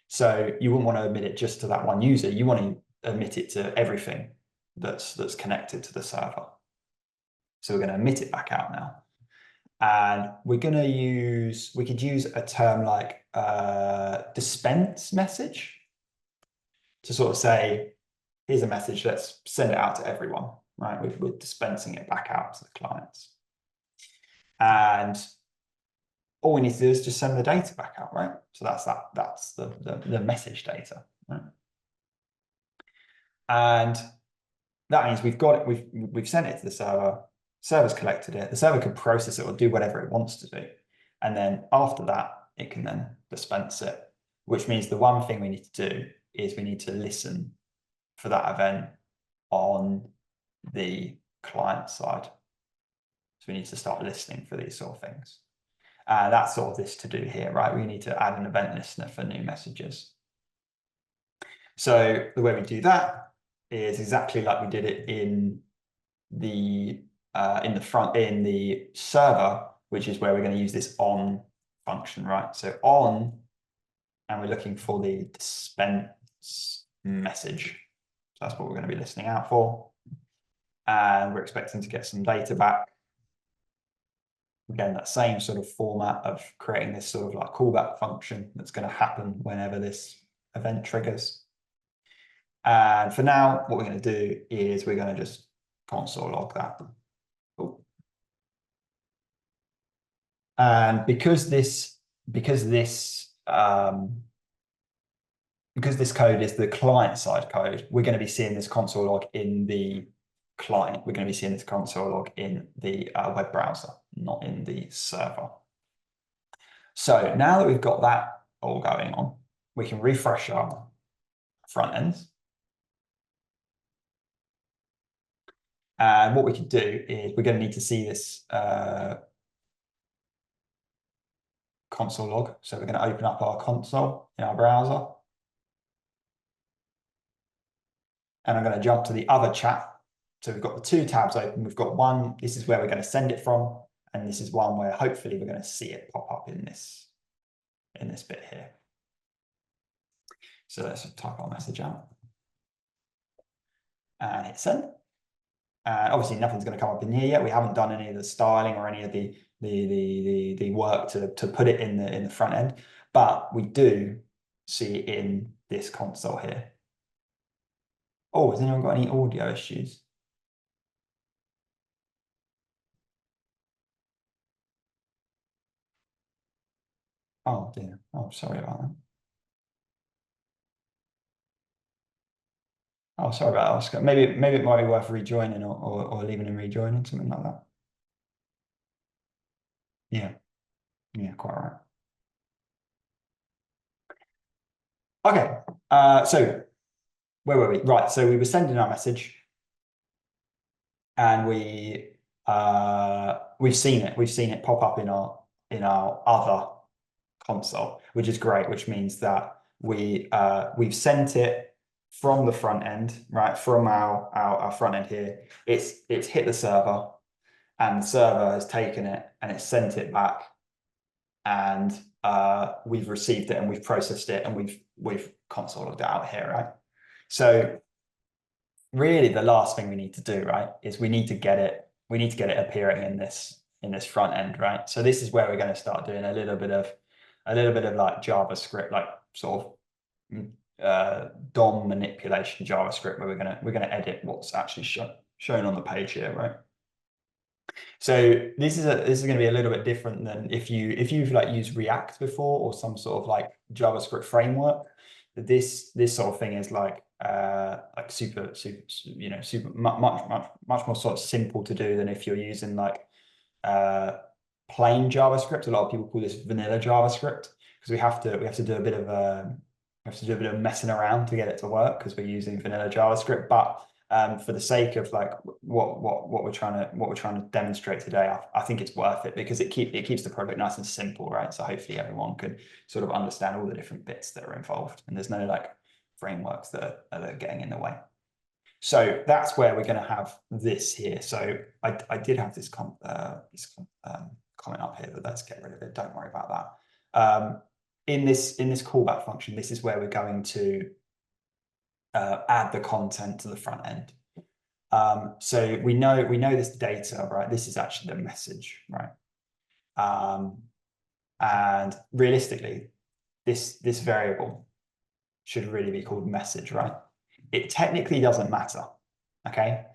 So you wouldn't want to emit it just to that one user. You want to emit it to everything that's connected to the server. So we're going to emit it back out now. And we're going to use, we could use a term like dispense message to sort of say, here's a message, let's send it out to everyone, right? We're dispensing it back out to the clients. And all we need to do is just send the data back out, right? So that's the message data, right? And that means we've got it, we've sent it to the server, server's collected it, the server can process it or do whatever it wants to do. And then after that, it can then dispense it, which means the one thing we need to do is we need to listen for that event on the client side. So we need to start listening for these sort of things. That's sort of this to do here, right? We need to add an event listener for new messages. So the way we do that is exactly like we did it in the server, which is where we're going to use this on function, right? So on, and we're looking for the dispense message. So that's what we're going to be listening out for. And we're expecting to get some data back. Again, that same sort of format of creating this sort of like callback function that's going to happen whenever this event triggers. And for now, what we're going to do is we're going to just console log that. Cool. And because this code is the client-side code, we're going to be seeing this console log in the client. We're going to be seeing this console log in the web browser, not in the server. So now that we've got that all going on, we can refresh our front ends. And what we can do is we're going to need to see this console log. So we're going to open up our console in our browser. And I'm going to jump to the other chat. So we've got the two tabs open. We've got one, this is where we're going to send it from. And this is one where hopefully we're going to see it pop up in this bit here. So let's type our message out and hit send. Obviously, nothing's going to come up in here yet. We haven't done any of the styling or any of the work to put it in the front end, but we do see it in this console here. Oh, has anyone got any audio issues? Oh dear. Oh, sorry about that. Oh, sorry about that, Oscar. Maybe it might be worth rejoining or leaving and rejoining, something like that. Yeah. Yeah, quite right. Okay. So where were we? Right. So we were sending our message, and we've seen it. We've seen it pop up in our other console, which is great. Which means that we've sent it from the front end, right? From our front end here. It's hit the server, and the server has taken it and it's sent it back, and we've received it and we've processed it and we've console logged it out here, right? So really the last thing we need to do, right, is we need to get it appearing in this front end, right? So this is where we're going to start doing a little bit of like JavaScript, like sort of DOM manipulation JavaScript, where we're gonna edit what's actually shown on the page here, right? So this is going to be a little bit different than if you've like used React before or some sort of like JavaScript framework. This sort of thing is like super much more sort of simple to do than if you're using like plain JavaScript. A lot of people call this vanilla JavaScript because we have to do a bit of messing around to get it to work because we're using vanilla JavaScript. But for the sake of like what we're trying to demonstrate today, I think it's worth it because it keeps the project nice and simple, right? So hopefully everyone can sort of understand all the different bits that are involved, and there's no like frameworks that are getting in the way. So that's where we're going to have this here. So I did have this comment up here, but let's get rid of it. Don't worry about that. In this callback function, this is where we're going to add the content to the front end. So we know this data, right? This is actually the message, right? And realistically, this variable should really be called message, right? It technically doesn't matter, okay?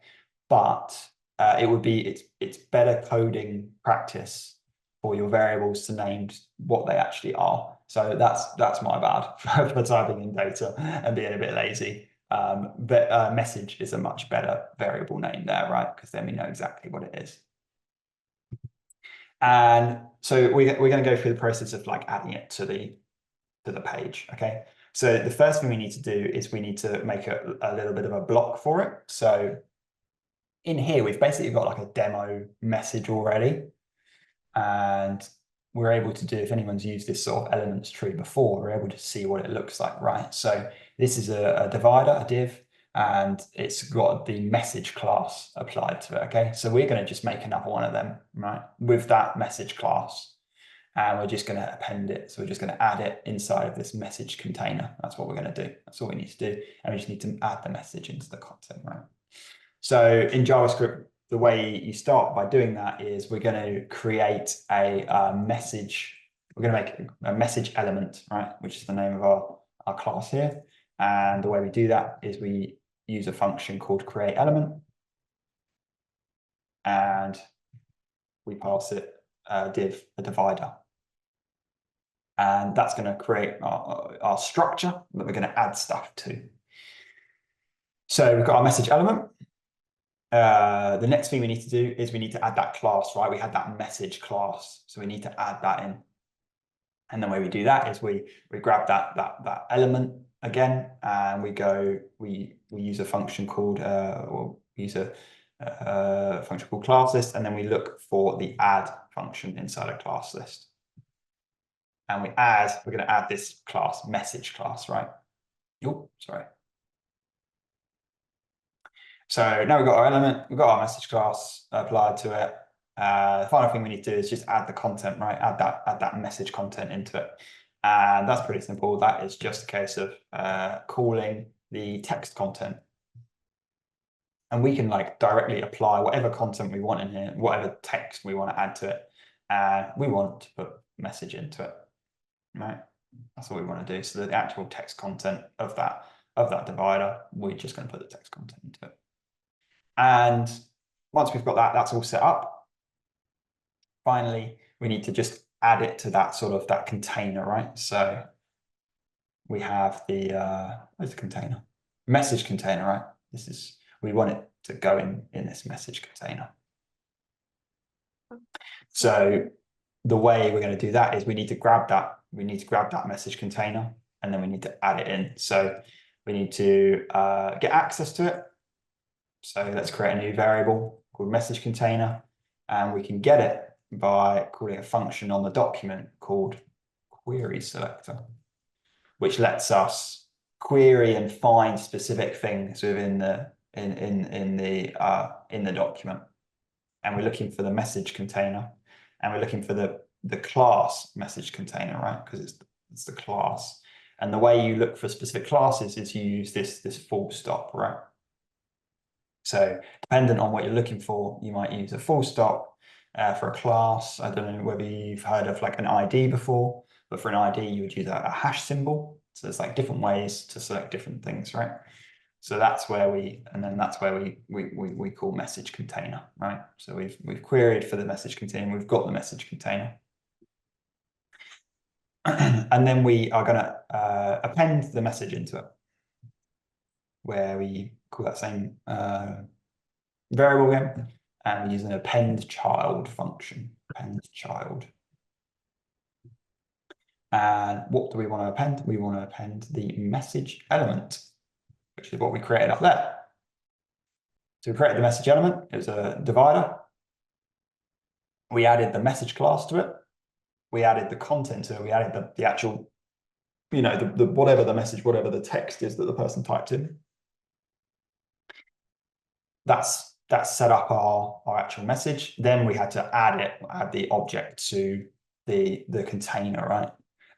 But it's better coding practice for your variables to name what they actually are. So that's my bad for typing in data and being a bit lazy. But message is a much better variable name there, right? Because then we know exactly what it is. And so we're going to go through the process of like adding it to the page, okay? So the first thing we need to do is we need to make a little bit of a block for it. So in here, we've basically got like a demo message already. And we're able to do, if anyone's used this sort of elements tree before, we're able to see what it looks like, right? So this is a divider, a div, and it's got the message class applied to it, okay? So we're going to just make another one of them, right? With that message class. And we're just going to append it. So we're just going to add it inside of this message container. That's what we're going to do. That's all we need to do. And we just need to add the message into the content, right? So in JavaScript, the way you start by doing that is we're going to create a message. We're going to make a message element, right? Which is the name of our class here. And the way we do that is we use a function called create element. And we pass it a div, a divider. And that's going to create our structure that we're going to add stuff to. So we've got our message element. The next thing we need to do is we need to add that class, right? We had that message class, so we need to add that in. And the way we do that is we grab that element again, and we use a function called function called class list, and then we look for the add function inside a class list. And we're going to add this class, message class, right? Oh, sorry. So now we've got our element, we've got our message class applied to it. The final thing we need to do is just add the content, right? Add that message content into it. And that's pretty simple. That is just a case of calling the text content. And we can like directly apply whatever content we want in here, whatever text we want to add to it. And we want to put message into it, right? That's what we want to do. So the actual text content of that divider, we're just going to put the text content into it. And once we've got that, that's all set up. Finally, we need to just add it to that sort of that container, right? So we have the where's the container? Message container, right? This is, we want it to go in this message container. So the way we're going to do that is we need to grab that message container, and then we need to add it in. So we need to get access to it. So let's create a new variable called message container, and we can get it by calling a function on the document called query selector, which lets us query and find specific things within the in the document. And we're looking for the message container, and we're looking for the class message container, right? Because it's the class. And the way you look for specific classes is you use this full stop, right? So dependent on what you're looking for, you might use a full stop for a class. I don't know whether you've heard of like an ID before, but for an ID, you would use a hash symbol. So there's like different ways to select different things, right? So that's where we call message container, right? So we've queried for the message container, we've got the message container. And then we are going to append the message into it, where we call that same variable again, and we use an append child function, append child. And what do we want to append? We want to append the message element, which is what we created up there. So we created the message element. It was a divider. We added the message class to it. We added the content to it. We added the actual, you know, the whatever the message, whatever the text is that the person typed in. That's set up our actual message. Then we had to add the object to the container, right?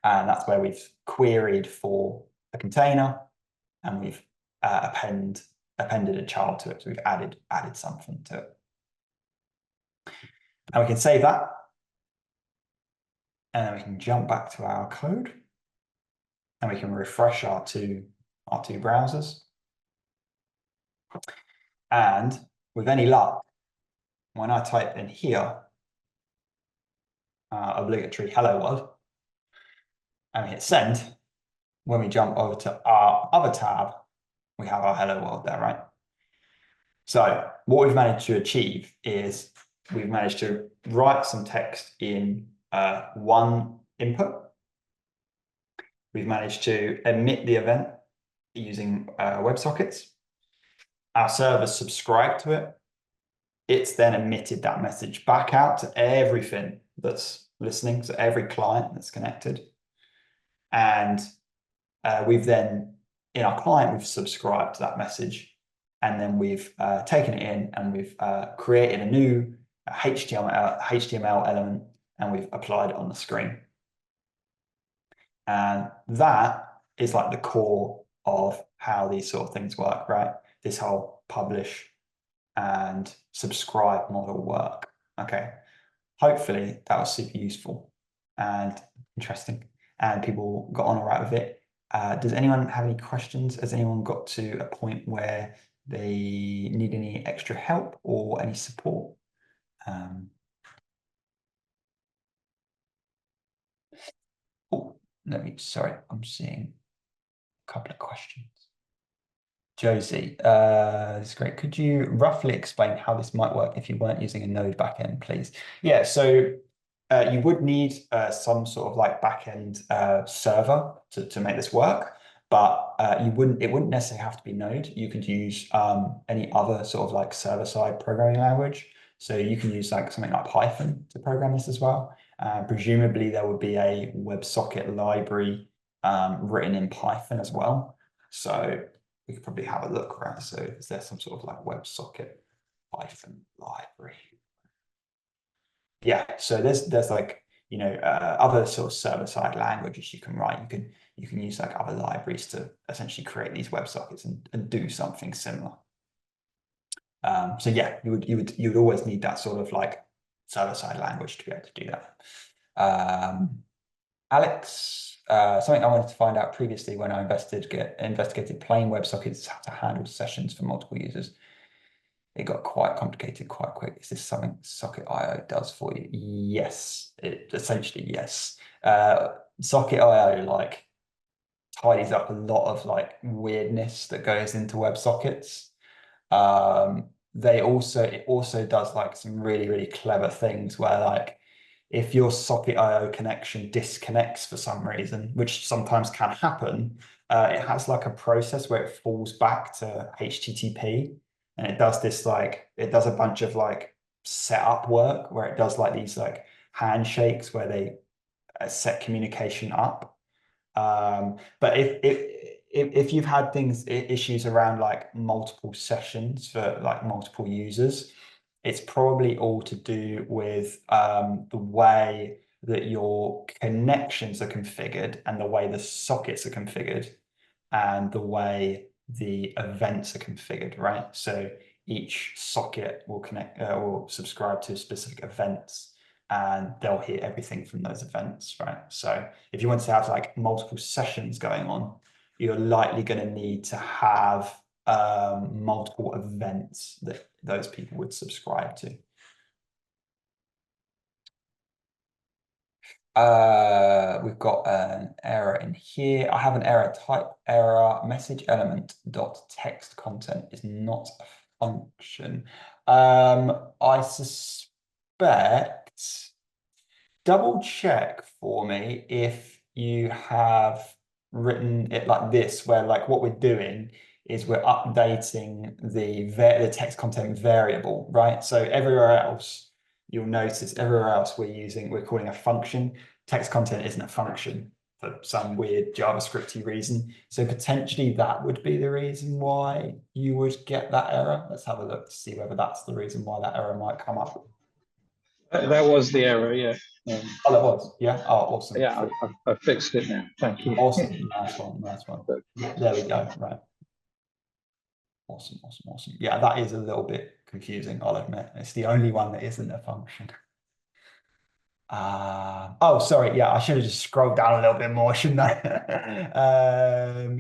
And that's where we've queried for a container, and we've appended a child to it. So we've added something to it. And we can save that. And then we can jump back to our code, and we can refresh our two browsers. And with any luck, when I type in here, obligatory hello world, and we hit send, when we jump over to our other tab, we have our hello world there, right? So what we've managed to achieve is we've managed to write some text in one input. We've managed to emit the event using WebSockets. Our servers subscribe to it. It's then emitted that message back out to everything that's listening, so every client that's connected. And we've then, in our client, we've subscribed to that message, and then we've taken it in, and we've created a new HTML element, and we've applied it on the screen. And that is like the core of how these sort of things work, right? This whole publish and subscribe model work. Okay, hopefully that was super useful and interesting, and people got on all right with it. Does anyone have any questions? Has anyone got to a point where they need any extra help or any support? Oh, sorry, I'm seeing a couple of questions. Josie, it's great. Could you roughly explain how this might work if you weren't using a Node backend, please? Yeah, so you would need some sort of like backend server to make this work, but it wouldn't necessarily have to be Node. You could use any other sort of like server-side programming language. So you can use like something like Python to program this as well. Presumably there would be a WebSocket library written in Python as well. So we could probably have a look, right? So is there some sort of like WebSocket Python library? Yeah, so there's like other sort of server-side languages you can write. You can use like other libraries to essentially create these WebSockets and do something similar. So yeah, you would always need that sort of like server-side language to be able to do that. Alex, something I wanted to find out previously when I investigated plain WebSockets to handle sessions for multiple users. It got quite complicated quite quick. Is this something Socket.io does for you? Yes, essentially yes. Socket.io like tidies up a lot of like weirdness that goes into WebSockets. It also does like some really clever things where like if your Socket.io connection disconnects for some reason, which sometimes can happen, it has like a process where it falls back to HTTP, and it does a bunch of like setup work where it does like these like handshakes where they set communication up. But if you've had issues around like multiple sessions for like multiple users, it's probably all to do with the way that your connections are configured and the way the sockets are configured and the way the events are configured, right? So each socket will will subscribe to specific events and they'll hear everything from those events, right? So if you want to have like multiple sessions going on, you're likely going to need to have multiple events that those people would subscribe to. We've got an error in here. I have an error, type error, message element dot text content is not a function. I suspect, double check for me if you have written it like this, where like what we're doing is we're updating the text content variable, right? So everywhere else, you'll notice everywhere else we're calling a function. Text content isn't a function for some weird JavaScripty reason. So potentially that would be the reason why you would get that error. Let's have a look to see whether that's the reason why that error might come up. That was the error, yeah. Oh, that was, yeah. Oh, awesome. Yeah, I fixed it now. Thank you. Awesome. Nice one. There we go. Right. Awesome. Yeah, that is a little bit confusing, I'll admit. It's the only one that isn't a function. Oh, sorry. Yeah, I should have just scrolled down a little bit more, shouldn't I?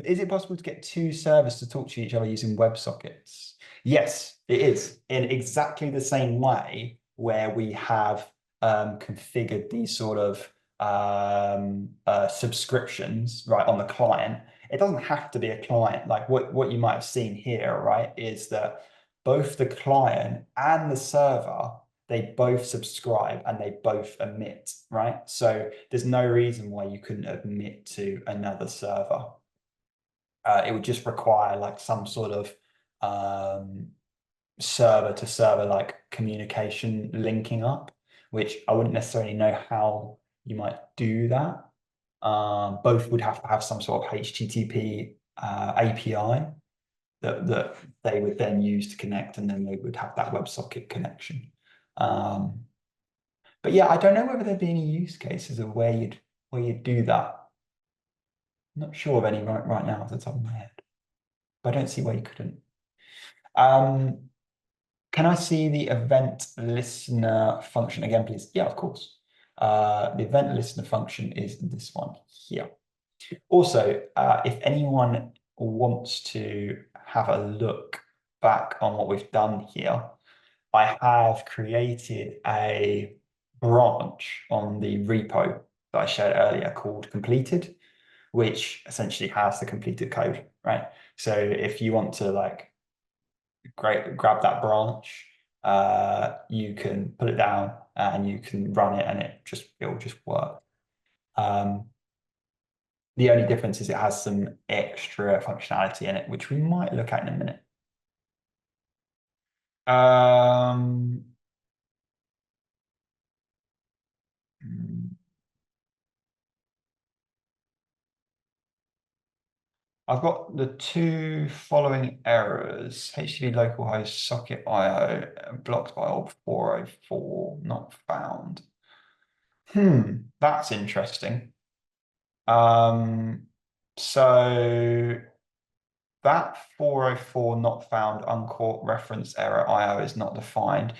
Is it possible to get two servers to talk to each other using WebSockets? Yes, it is, in exactly the same way where we have configured these sort of subscriptions right on the client. It doesn't have to be a client. Like what you might have seen here, right, is that both the client and the server, they both subscribe and they both emit, right? So there's no reason why you couldn't emit to another server. It would just require like some sort of server to server like communication linking up, which I wouldn't necessarily know how you might do that. Both would have to have some sort of HTTP API that they would then use to connect, and then they would have that WebSocket connection. But yeah, I don't know whether there'd be any use cases of where you'd do that. I'm not sure of any right now off the top of my head, but I don't see why you couldn't. Can I see the event listener function again, please? Yeah, of course. The event listener function is this one here. Also, if anyone wants to have a look back on what we've done here, I have created a branch on the repo that I shared earlier called completed, which essentially has the completed code, right? So if you want to like grab that branch, you can put it down and you can run it and it will just work. The only difference is it has some extra functionality in it, which we might look at in a minute. I've got the two following errors: HTTP localhost socket IO blocked by org 404, not found. That's interesting. So that 404 not found uncaught reference error IO is not defined.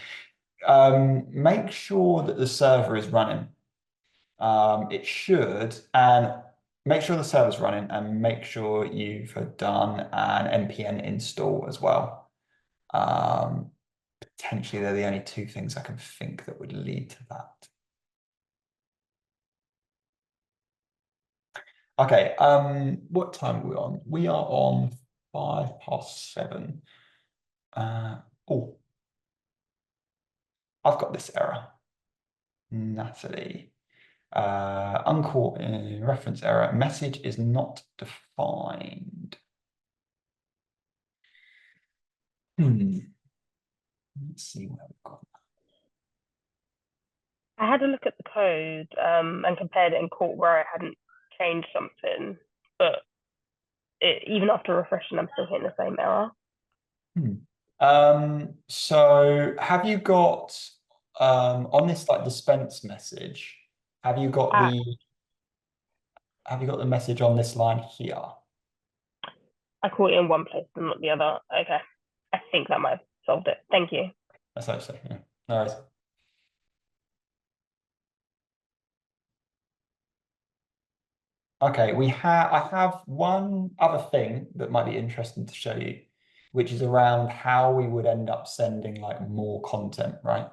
Make sure that the server is running. It should, and make sure the server's running, and make sure you've done an npm install as well. Potentially, they're the only two things I can think that would lead to that. Okay, what time are we on? We are on 7:05. Oh, I've got this error. Natalie. Uncaught reference error. Message is not defined. Let's see where we've got. I had a look at the code and compared it and caught where I hadn't changed something, but even after refreshing, I'm still hitting the same error. So have you got on this like dispense message? Have you got the message on this line here? I caught it in one place and not the other. Okay, I think that might have solved it. Thank you. That's hope so. Yeah. No worries. Okay, I have one other thing that might be interesting to show you, which is around how we would end up sending like more content, right?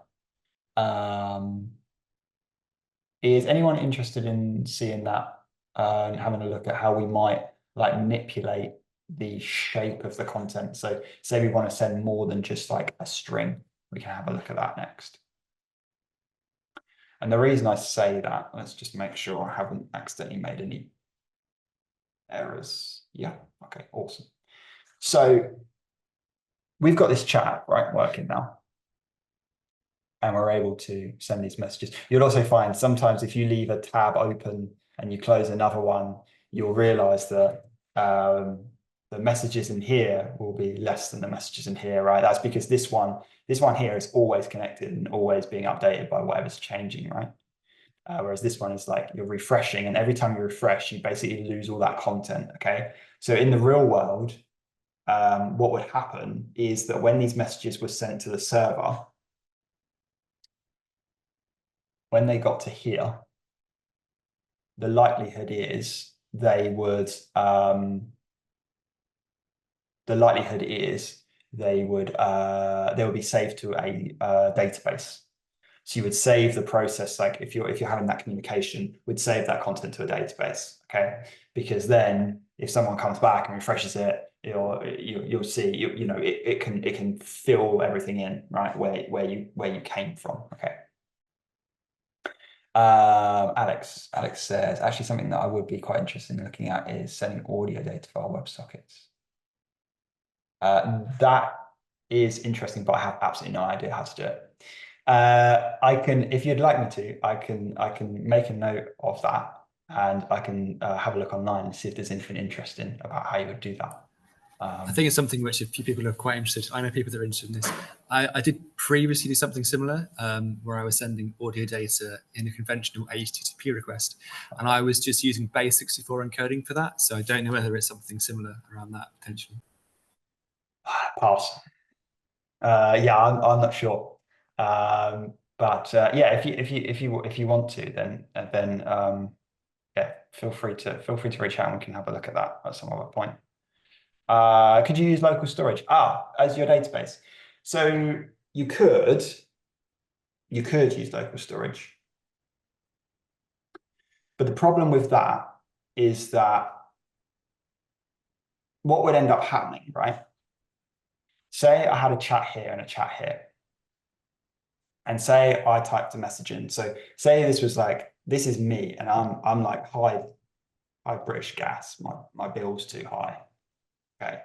Is anyone interested in seeing that and having a look at how we might like manipulate the shape of the content? So say we want to send more than just like a string, we can have a look at that next. And the reason I say that, let's just make sure I haven't accidentally made any errors. Yeah, okay, awesome. So we've got this chat, right, working now. And we're able to send these messages. You'll also find sometimes if you leave a tab open and you close another one, you'll realize that the messages in here will be less than the messages in here, right? That's because this one here is always connected and always being updated by whatever's changing, right? Whereas this one is like you're refreshing, and every time you refresh, you basically lose all that content, okay? So in the real world, what would happen is that when these messages were sent to the server, when they got to here, the likelihood is they would be saved to a database. So you would save the process, like if you're having that communication, would save that content to a database, okay? Because then if someone comes back and refreshes it, you'll see it can fill everything in, right, where you came from, okay? Alex says, actually something that I would be quite interested in looking at is sending audio data via WebSockets. That is interesting, but I have absolutely no idea how to do it. I can, if you'd like me to, I can make a note of that, and I can have a look online and see if there's anything interesting about how you would do that. I think it's something which a few people are quite interested. I know people that are interested in this. I did previously do something similar where I was sending audio data in a conventional HTTP request, and I was just using base64 encoding for that. So I don't know whether it's something similar around that potentially. Pass. Yeah, I'm not sure. But yeah, if you want to, then yeah, feel free to reach out and we can have a look at that at some other point. Could you use local storage as your database? So you could use local storage, but the problem with that is that what would end up happening, right? Say I had a chat here and a chat here, and say I typed a message in. So say this was like, this is me, and I'm like, hi British Gas, my bill's too high, okay?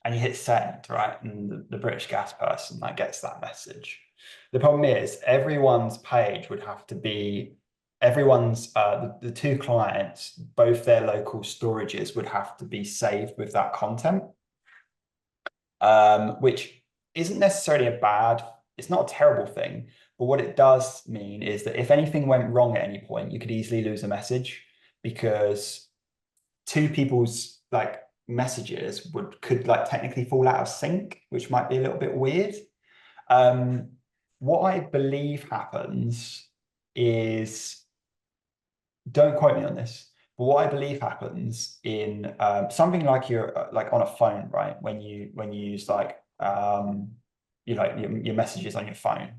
And you hit send, right? And the British Gas person that gets that message. The problem is everyone's page would have to be, the two clients, both their local storages would have to be saved with that content, which isn't necessarily it's not a terrible thing, But what it does mean is that if anything went wrong at any point, you could easily lose a message because two people's like messages could like technically fall out of sync, which might be a little bit weird. What I believe happens is, don't quote me on this, but what I believe happens in something like you're like on a phone, right? When you use like your messages on your phone,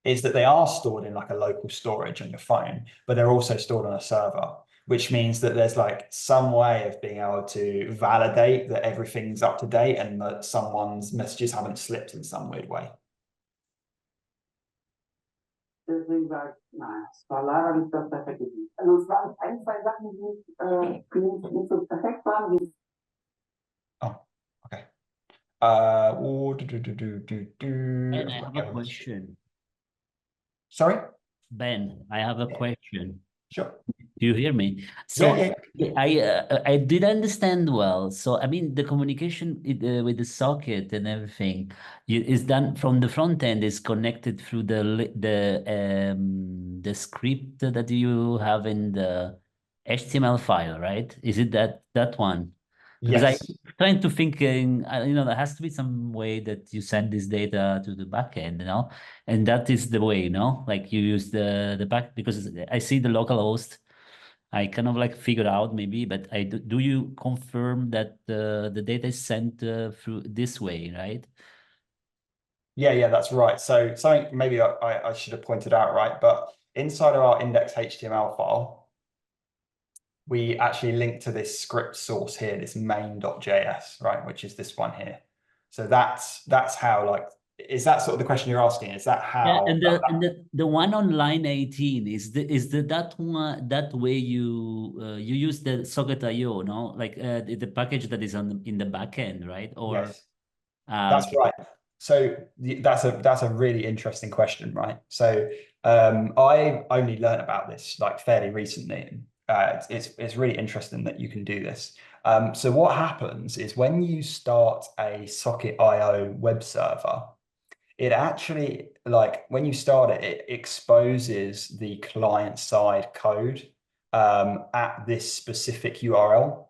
is that they are stored in like a local storage on your phone, but they're also stored on a server, which means that there's like some way of being able to validate that everything's up to date and that someone's messages haven't slipped in some weird way. Deswegen sage ich, nein, Solar ist das perfekte. Also es waren zwei Sachen, die nicht so perfekt waren, wie. Oh, okay. Ben, I have a question. Sorry? Ben, I have a question. Sure. Do you hear me? So Yeah. I did understand well. So I mean, the communication with the socket and everything is done from the front end. Is connected through the script that you have in the HTML file, right? Is it that one? Because Yes. I'm trying to think, there has to be some way that you send this data to the backend, and that is the way, like you use the back, because I see the local host. I kind of like figure out maybe, but do you confirm that the data is sent through this way, right? Yeah, that's right. So something maybe I should have pointed out, right? But inside of our index HTML file, we actually link to this script source here, this main.js, right? Which is this one here. So that's how, like, is that sort of the question you're asking? Is that how? Yeah, and the one on line 18 is that way you use the socket.io, no? Like the package that is in the backend, right? Or yes, that's okay. right. So that's a really interesting question, right? So I only learned about this like fairly recently. It's really interesting that you can do this. So what happens is when you start a socket.io web server, it actually, like when you start it, it exposes the client side code at this specific URL,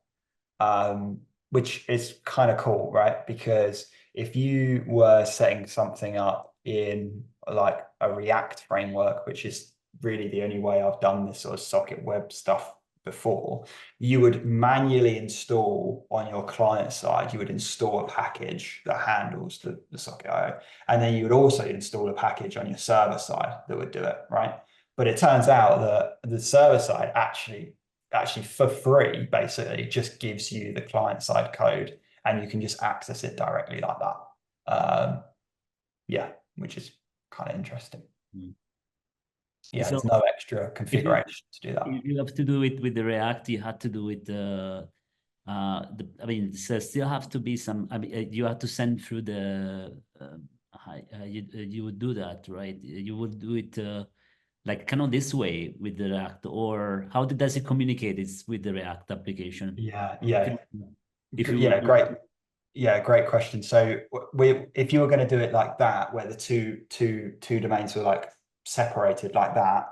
which is kind of cool, right? Because if you were setting something up in like a React framework, which is really the only way I've done this sort of socket web stuff before, you would manually install on your client side, you would install a package that handles the socket.io, and then you would also install a package on your server side that would do it, right? But it turns out that the server side actually for free basically just gives you the client side code, and you can just access it directly like that. Yeah, which is kind of interesting. Yeah, So there's no extra configuration to do that. You have to do it with the React. You had to do it. I mean, there still have to be some. I mean, you have to send through the. You would do that, right? You would do it like kind of this way with the React, or how does it communicate? It's with the React application. Yeah. Great question. So if you were going to do it like that, where the two domains were like separated like that,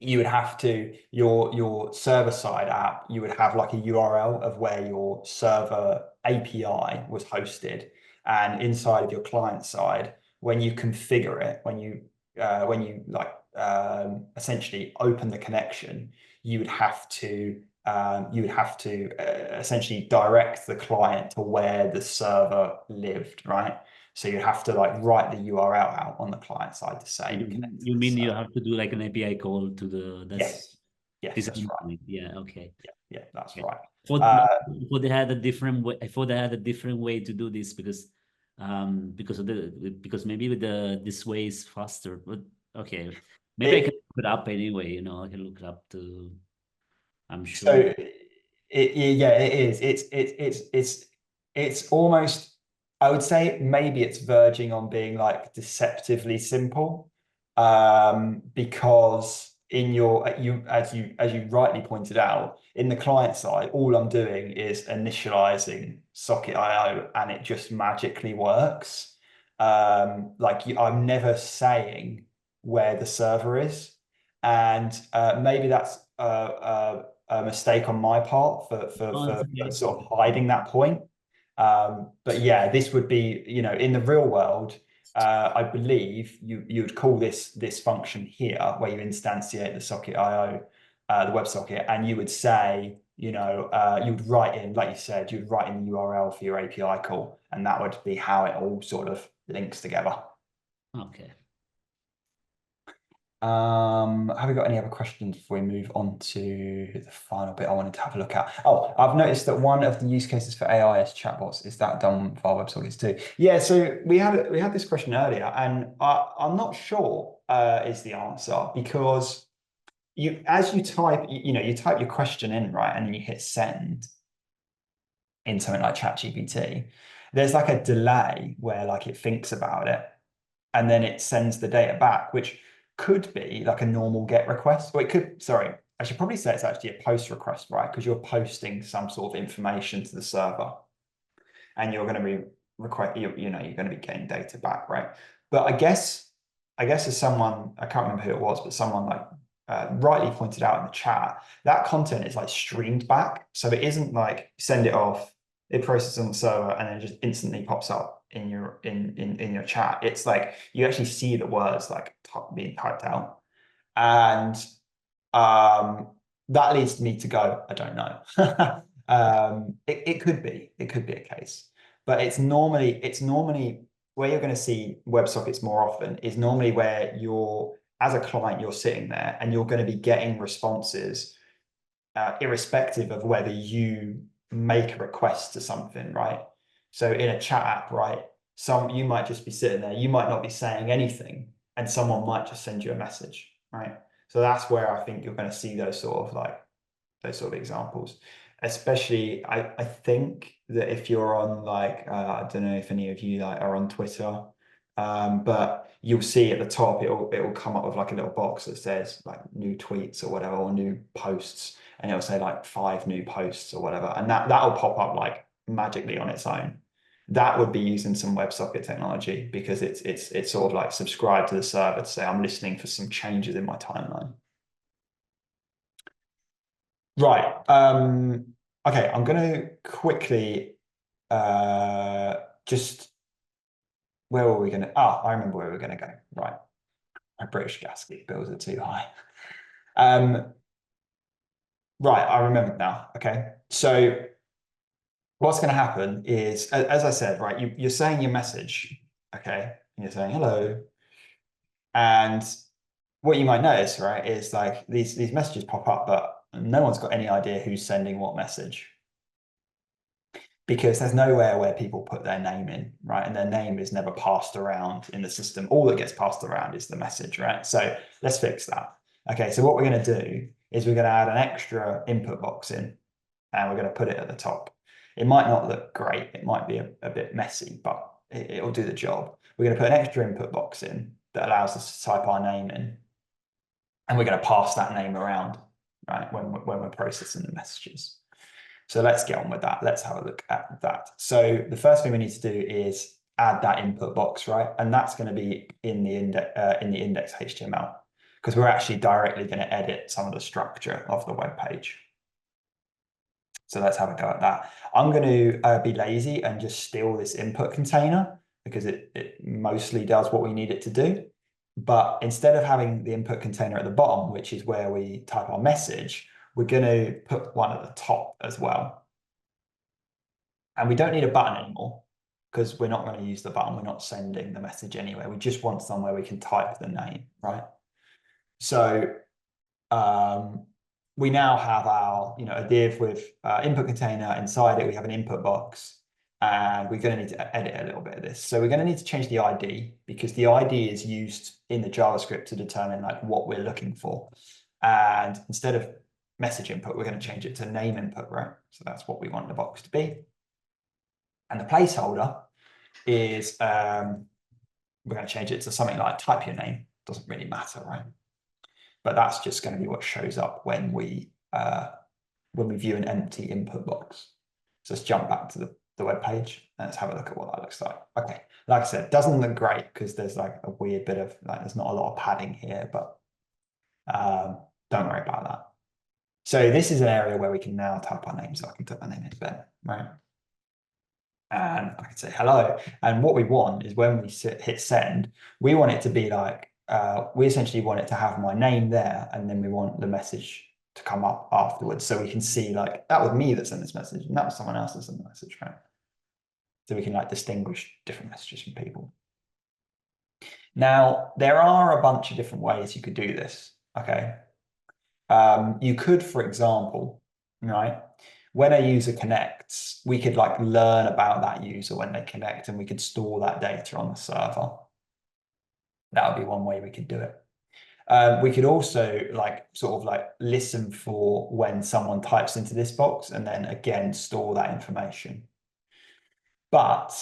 you would have to your server side app, you would have like a URL of where your server API was hosted, and inside of your client side, when you configure it, when you like essentially open the connection, you would have to essentially direct the client to where the server lived, right? So you have to like write the URL out on the client side to say. You mean you have to do like an API call to the yes, that's right. Yeah, okay. Yeah, that's right. They had a different way. I thought they had a different way to do this because maybe with this way is faster. But okay, maybe I can look it up anyway. I can look it up too. I'm sure. So it is. It's almost. I would say maybe it's verging on being like deceptively simple, because as you rightly pointed out, in the client side, all I'm doing is initializing socket.io and it just magically works. like I'm never saying where the server is, and maybe that's a mistake on my part for sort of hiding that point. But yeah, this would be, you know, in the real world, I believe you would call this function here where you instantiate the socket IO, the WebSocket, and you would say, you know, you would write in, like you said, you'd write in the URL for your API call, and that would be how it all sort of links together. Okay. Have we got any other questions before we move on to the final bit I wanted to have a look at? Oh, I've noticed that one of the use cases for AI is chatbots. Is that done via WebSockets too? Yeah, so we had this question earlier, and I'm not sure is the answer, because as you type, you know, you type your question in, right, and then you hit send in something like ChatGPT. There's like a delay where like it thinks about it, and then it sends the data back, which could be like a normal GET request, or it could, sorry, I should probably say it's actually a post request, right? Because you're posting some sort of information to the server, and you're going to be you know, you're going to be getting data back, right? But I guess as someone, I can't remember who it was, but someone like rightly pointed out in the chat, that content is like streamed back, so it isn't like send it off, it processes on the server, and then just instantly pops up in your in your chat. It's like you actually see the words like being typed out, and that leads me to go, I don't know. It could be a case, but it's normally where you're going to see WebSockets more often is normally where you're, as a client, you're sitting there and you're going to be getting responses irrespective of whether you make a request to something, right? So in a chat app, right, you might just be sitting there, you might not be saying anything, and someone might just send you a message, right? So that's where I think you're going to see those sort of examples. Especially, I think that if you're on like, I don't know if any of you like are on Twitter, but you'll see at the top, it'll come up with like a little box that says like new tweets or whatever, or new posts, and it'll say like 5 new posts or whatever, and that'll pop up like magically on its own. That would be using some WebSocket technology, because it's sort of like subscribed to the server to say I'm listening for some changes in my timeline. Right. Okay, I'm going to quickly just, where were we going to? I remember where we were going to go. Right. My British gas bills are too high. Right, I remember now. Okay, so what's going to happen is, as I said, right, you're saying your message, okay, and you're saying hello, and what you might notice, right, is like these messages pop up, but no one's got any idea who's sending what message, because there's nowhere where people put their name in, right? And their name is never passed around in the system. All that gets passed around is the message, right? So let's fix that. Okay, so what we're going to do is we're going to add an extra input box in, and we're going to put it at the top. It might not look great. It might be a bit messy, but it'll do the job. We're going to put an extra input box in that allows us to type our name in, and we're going to pass that name around, right, when we're processing the messages. So let's get on with that. Let's have a look at that. So the first thing we need to do is add that input box, right? And that's going to be in the index HTML, because we're actually directly going to edit some of the structure of the web page. So let's have a go at that. I'm going to be lazy and just steal this input container, because it mostly does what we need it to do. But instead of having the input container at the bottom, which is where we type our message, we're going to put one at the top as well. And we don't need a button anymore, because we're not going to use the button. We're not sending the message anywhere. We just want somewhere we can type the name, right? So we now have our, a div with input container. Inside it, we have an input box, and we're going to need to edit a little bit of this. So we're going to need to change the ID, because the ID is used in the JavaScript to determine like what we're looking for. And instead of message input, we're going to change it to name input, right? So that's what we want the box to be. And the placeholder is, we're going to change it to something like type your name. Doesn't really matter, right? But that's just going to be what shows up when we view an empty input box. So let's jump back to the web page. Let's have a look at what that looks like. Okay, like I said, it doesn't look great because there's like a weird bit of like there's not a lot of padding here, but don't worry about that. So this is an area where we can now type our name. So I can type my name in Ben, right? And I can say hello. And what we want is when we hit send, we want it to be like, we essentially want it to have my name there, and then we want the message to come up afterwards. So we can see like, that was me that sent this message, and that was someone else that sent the message, right? So we can like distinguish different messages from people. Now, there are a bunch of different ways you could do this, okay? You could, for example, right, when a user connects, we could like learn about that user when they connect, and we could store that data on the server. That would be one way we could do it. We could also like sort of like listen for when someone types into this box and then again store that information. But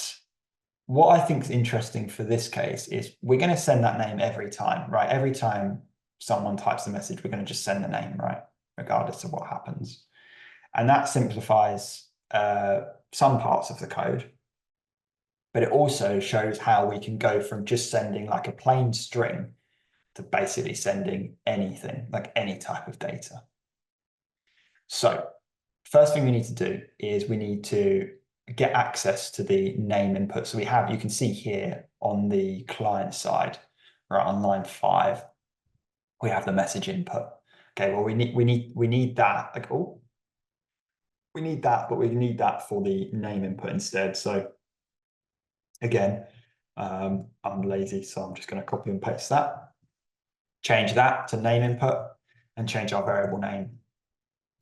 what I think is interesting for this case is we're going to send that name every time, right? Every time someone types the message, we're going to just send the name, right? Regardless of what happens. And that simplifies some parts of the code, but it also shows how we can go from just sending like a plain string to basically sending anything, like any type of data. So first thing we need to do is we need to get access to the name input. So we have, you can see here on the client side, right, on line 5, we have the message input. Okay, well we need that. Like, oh, we need that, but we need that for the name input instead. So again, I'm lazy, so I'm just going to copy and paste that, change that to name input, and change our variable name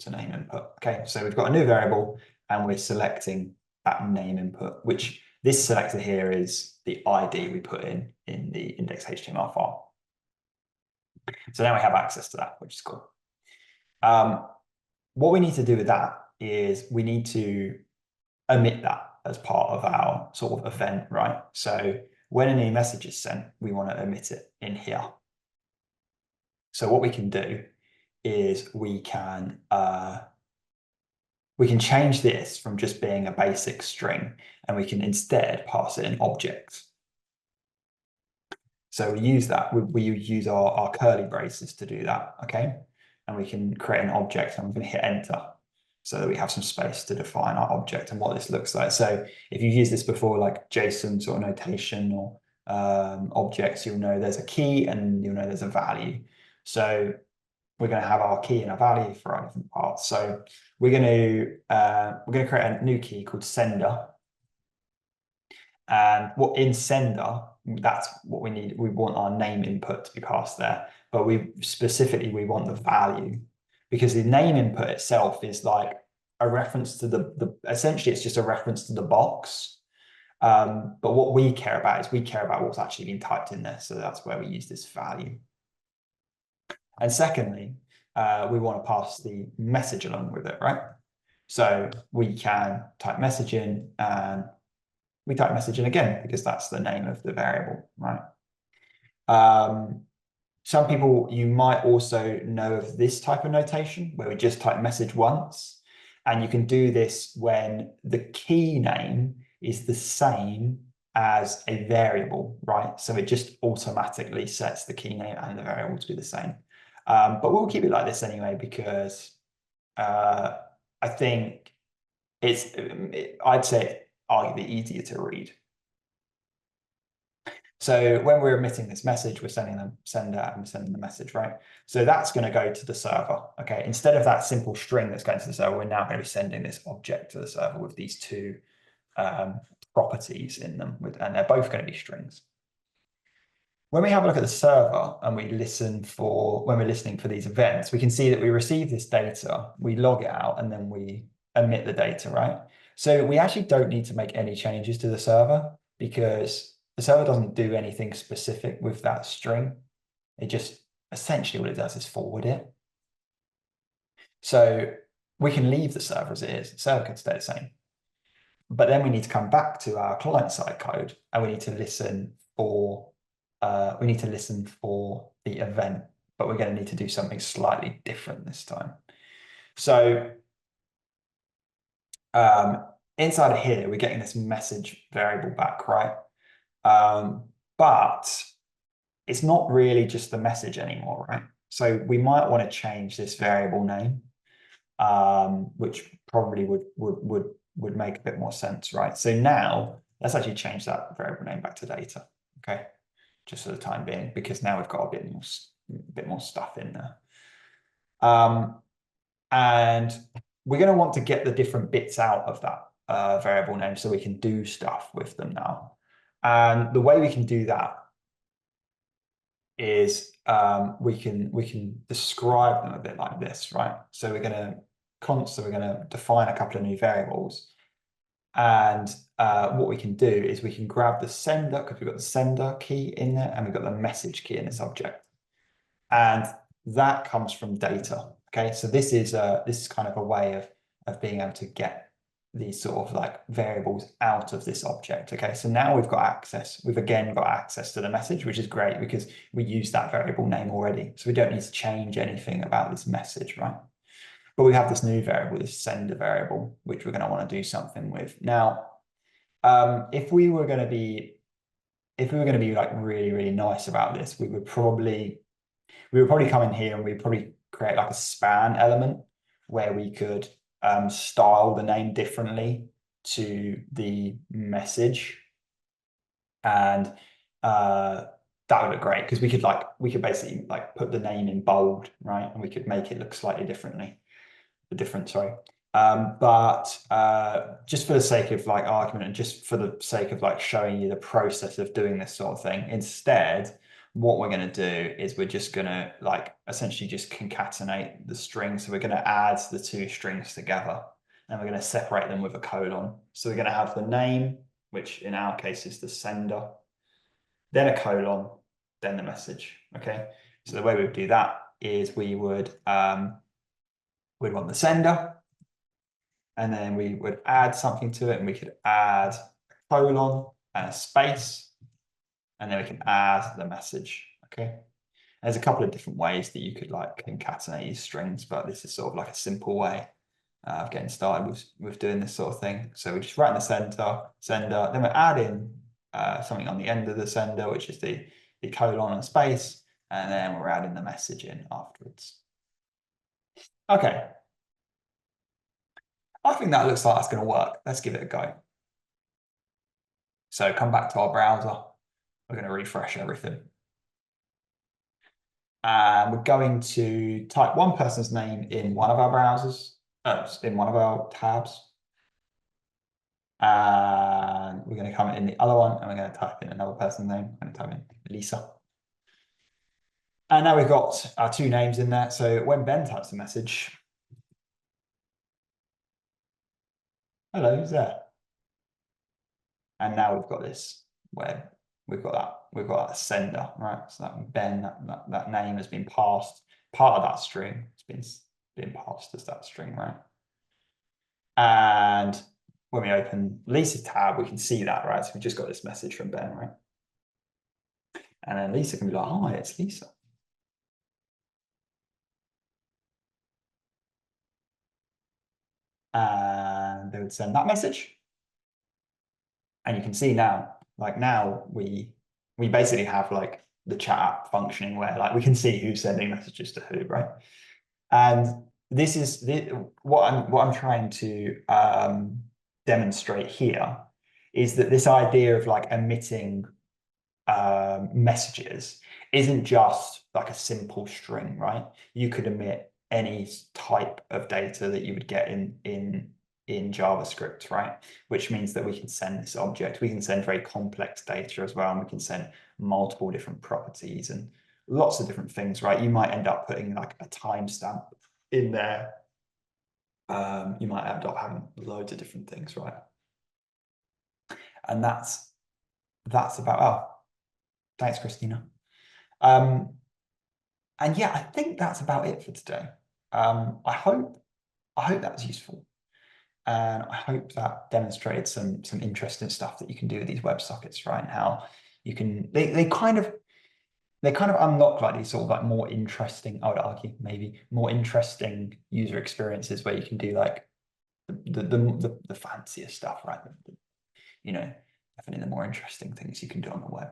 to name input. Okay, so we've got a new variable and we're selecting that name input, which this selector here is the ID we put in the index.html file. So now we have access to that, which is cool. What we need to do with that is we need to omit that as part of our sort of event, right? So when a new message is sent, we want to omit it in here. So what we can do is we can change this from just being a basic string, and we can instead pass it an object. So we use that, we use our curly braces to do that, okay? And we can create an object, and I'm going to hit enter so that we have some space to define our object and what this looks like. So if you've used this before, like JSON sort of notation or objects, you'll know there's a key and you'll know there's a value. So we're going to have our key and our value for our different parts. So we're going to create a new key called sender. And what in sender, that's what we need. We want our name input to be passed there, but we want the value, because the name input itself is like a reference to essentially it's just a reference to the box. But what we care about is what's actually being typed in there. So that's where we use this value. And secondly, we want to pass the message along with it, right? So we can type message in, and we type message in again because that's the name of the variable, right? Some people, you might also know of this type of notation where we just type message once, and you can do this when the key name is the same as a variable, right? So it just automatically sets the key name and the variable to be the same. But we'll keep it like this anyway, because I think I'd say arguably easier to read. So when we're emitting this message, we're sending the sender and we're sending the message, right? So that's going to go to the server. Okay, instead of that simple string that's going to the server, we're now going to be sending this object to the server with these two properties in them, and they're both going to be strings. When we have a look at the server and we listen for, when we're listening for these events, we can see that we receive this data, we log it out, and then we emit the data, right? So we actually don't need to make any changes to the server, because the server doesn't do anything specific with that string. It just, essentially what it does is forward it. So we can leave the server as it is. The server can stay the same. But then we need to come back to our client-side code, and we need to listen for the event, but we're going to need to do something slightly different this time. So inside of here, we're getting this message variable back, right? But it's not really just the message anymore, right? So we might want to change this variable name, which probably would make a bit more sense, right? So now let's actually change that variable name back to data, okay? Just for the time being, because now we've got a bit more stuff in there. And we're going to want to get the different bits out of that variable name so we can do stuff with them now. And the way we can do that is we can describe them a bit like this, right? So we're going to define a couple of new variables. And what we can do is we can grab the sender, because we've got the sender key in there and we've got the message key in this object. And that comes from data. Okay, so this is kind of a way of being able to get these sort of like variables out of this object. Okay, so now we've got access. We've again got access to the message, which is great because we use that variable name already. So we don't need to change anything about this message, right? But we have this new variable, this sender variable, which we're going to want to do something with. Now, if we were going to be like really, really nice about this, we would probably come in here and we'd probably create like a span element where we could style the name differently to the message. And that would look great because we could basically like put the name in bold, right? And we could make it look slightly different, but just for the sake of like argument and just for the sake of like showing you the process of doing this sort of thing, instead, what we're going to do is we're just going to like essentially just concatenate the strings. So we're going to add the two strings together and we're going to separate them with a colon. So we're going to have the name, which in our case is the sender, then a colon, then the message. Okay. So the way we would do that is we'd want the sender, and then we would add something to it, and we could add a colon and a space, and then we can add the message. Okay. There's a couple of different ways that you could like concatenate these strings, but this is sort of like a simple way of getting started with doing this sort of thing. So we just write in the sender, then we're adding something on the end of the sender, which is the colon and space, and then we're adding the message in afterwards. Okay. I think that looks like that's going to work. Let's give it a go. So come back to our browser. We're going to refresh everything. And we're going to type one person's name in one of our browsers, in one of our tabs. And we're going to come in the other one and we're going to type in another person's name. I'm going to type in Lisa. And now we've got our two names in there. So when Ben types a message, hello, who's there? And now we've got this where we've got that sender, right? So that Ben, that name has been passed, part of that string has been passed as that string, right? And when we open Lisa's tab, we can see that, right? So we just got this message from Ben, right? And then Lisa can be like, hi, it's Lisa. And they would send that message. And you can see now, like now we basically have like the chat app functioning where like we can see who's sending messages to who, right? And this is what I'm trying to demonstrate here is that this idea of like emitting messages isn't just like a simple string, right? You could emit any type of data that you would get in JavaScript, right? Which means that we can send this object. We can send very complex data as well, and we can send multiple different properties and lots of different things, right? You might end up putting like a timestamp in there. You might end up having loads of different things, right? And that's about, oh, thanks, Christina. And yeah, I think that's about it for today. I hope that was useful. And I hope that demonstrated some interesting stuff that you can do with these WebSockets, right? And how you can, they kind of unlock like these sort of like more interesting, I would argue, maybe more interesting user experiences where you can do like the fancier stuff, right? You know, definitely the more interesting things you can do on the web.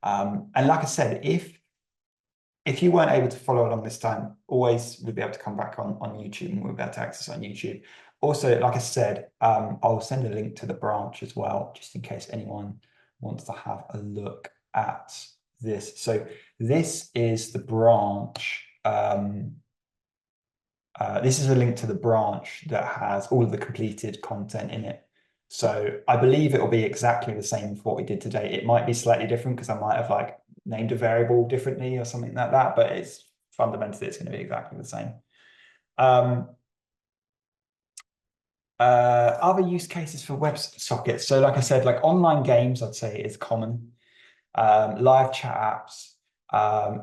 And like I said, if you weren't able to follow along this time, always we'll be able to come back on YouTube and we'll be able to access on YouTube. Also, like I said, I'll send a link to the branch as well, just in case anyone wants to have a look at this. So this is the branch. This is a link to the branch that has all of the completed content in it. So I believe it will be exactly the same as what we did today. It might be slightly different because I might have like named a variable differently or something like that, but it's fundamentally it's going to be exactly the same. Other use cases for WebSockets. So like I said, like online games, I'd say is common. Live chat apps,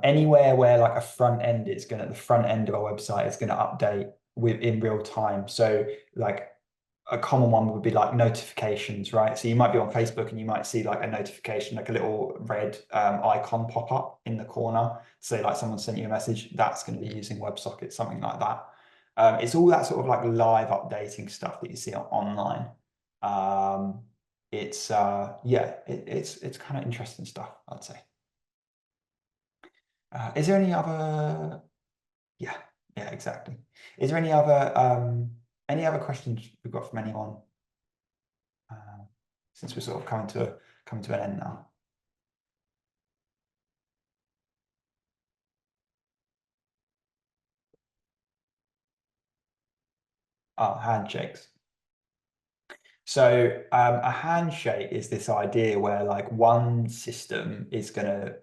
anywhere where like a front end the front end of a website is going to update in real time. So like a common one would be like notifications, right? So you might be on Facebook and you might see like a notification, like a little red icon pop up in the corner. Say like someone sent you a message, that's going to be using WebSockets, something like that. It's all that sort of like live updating stuff that you see online. It's it's kind of interesting stuff, I'd say. Is there any other? Yeah, exactly. Is there any other questions we've got from anyone? Since we're sort of coming to an end now. Oh, handshakes. So a handshake is this idea where like one system is going to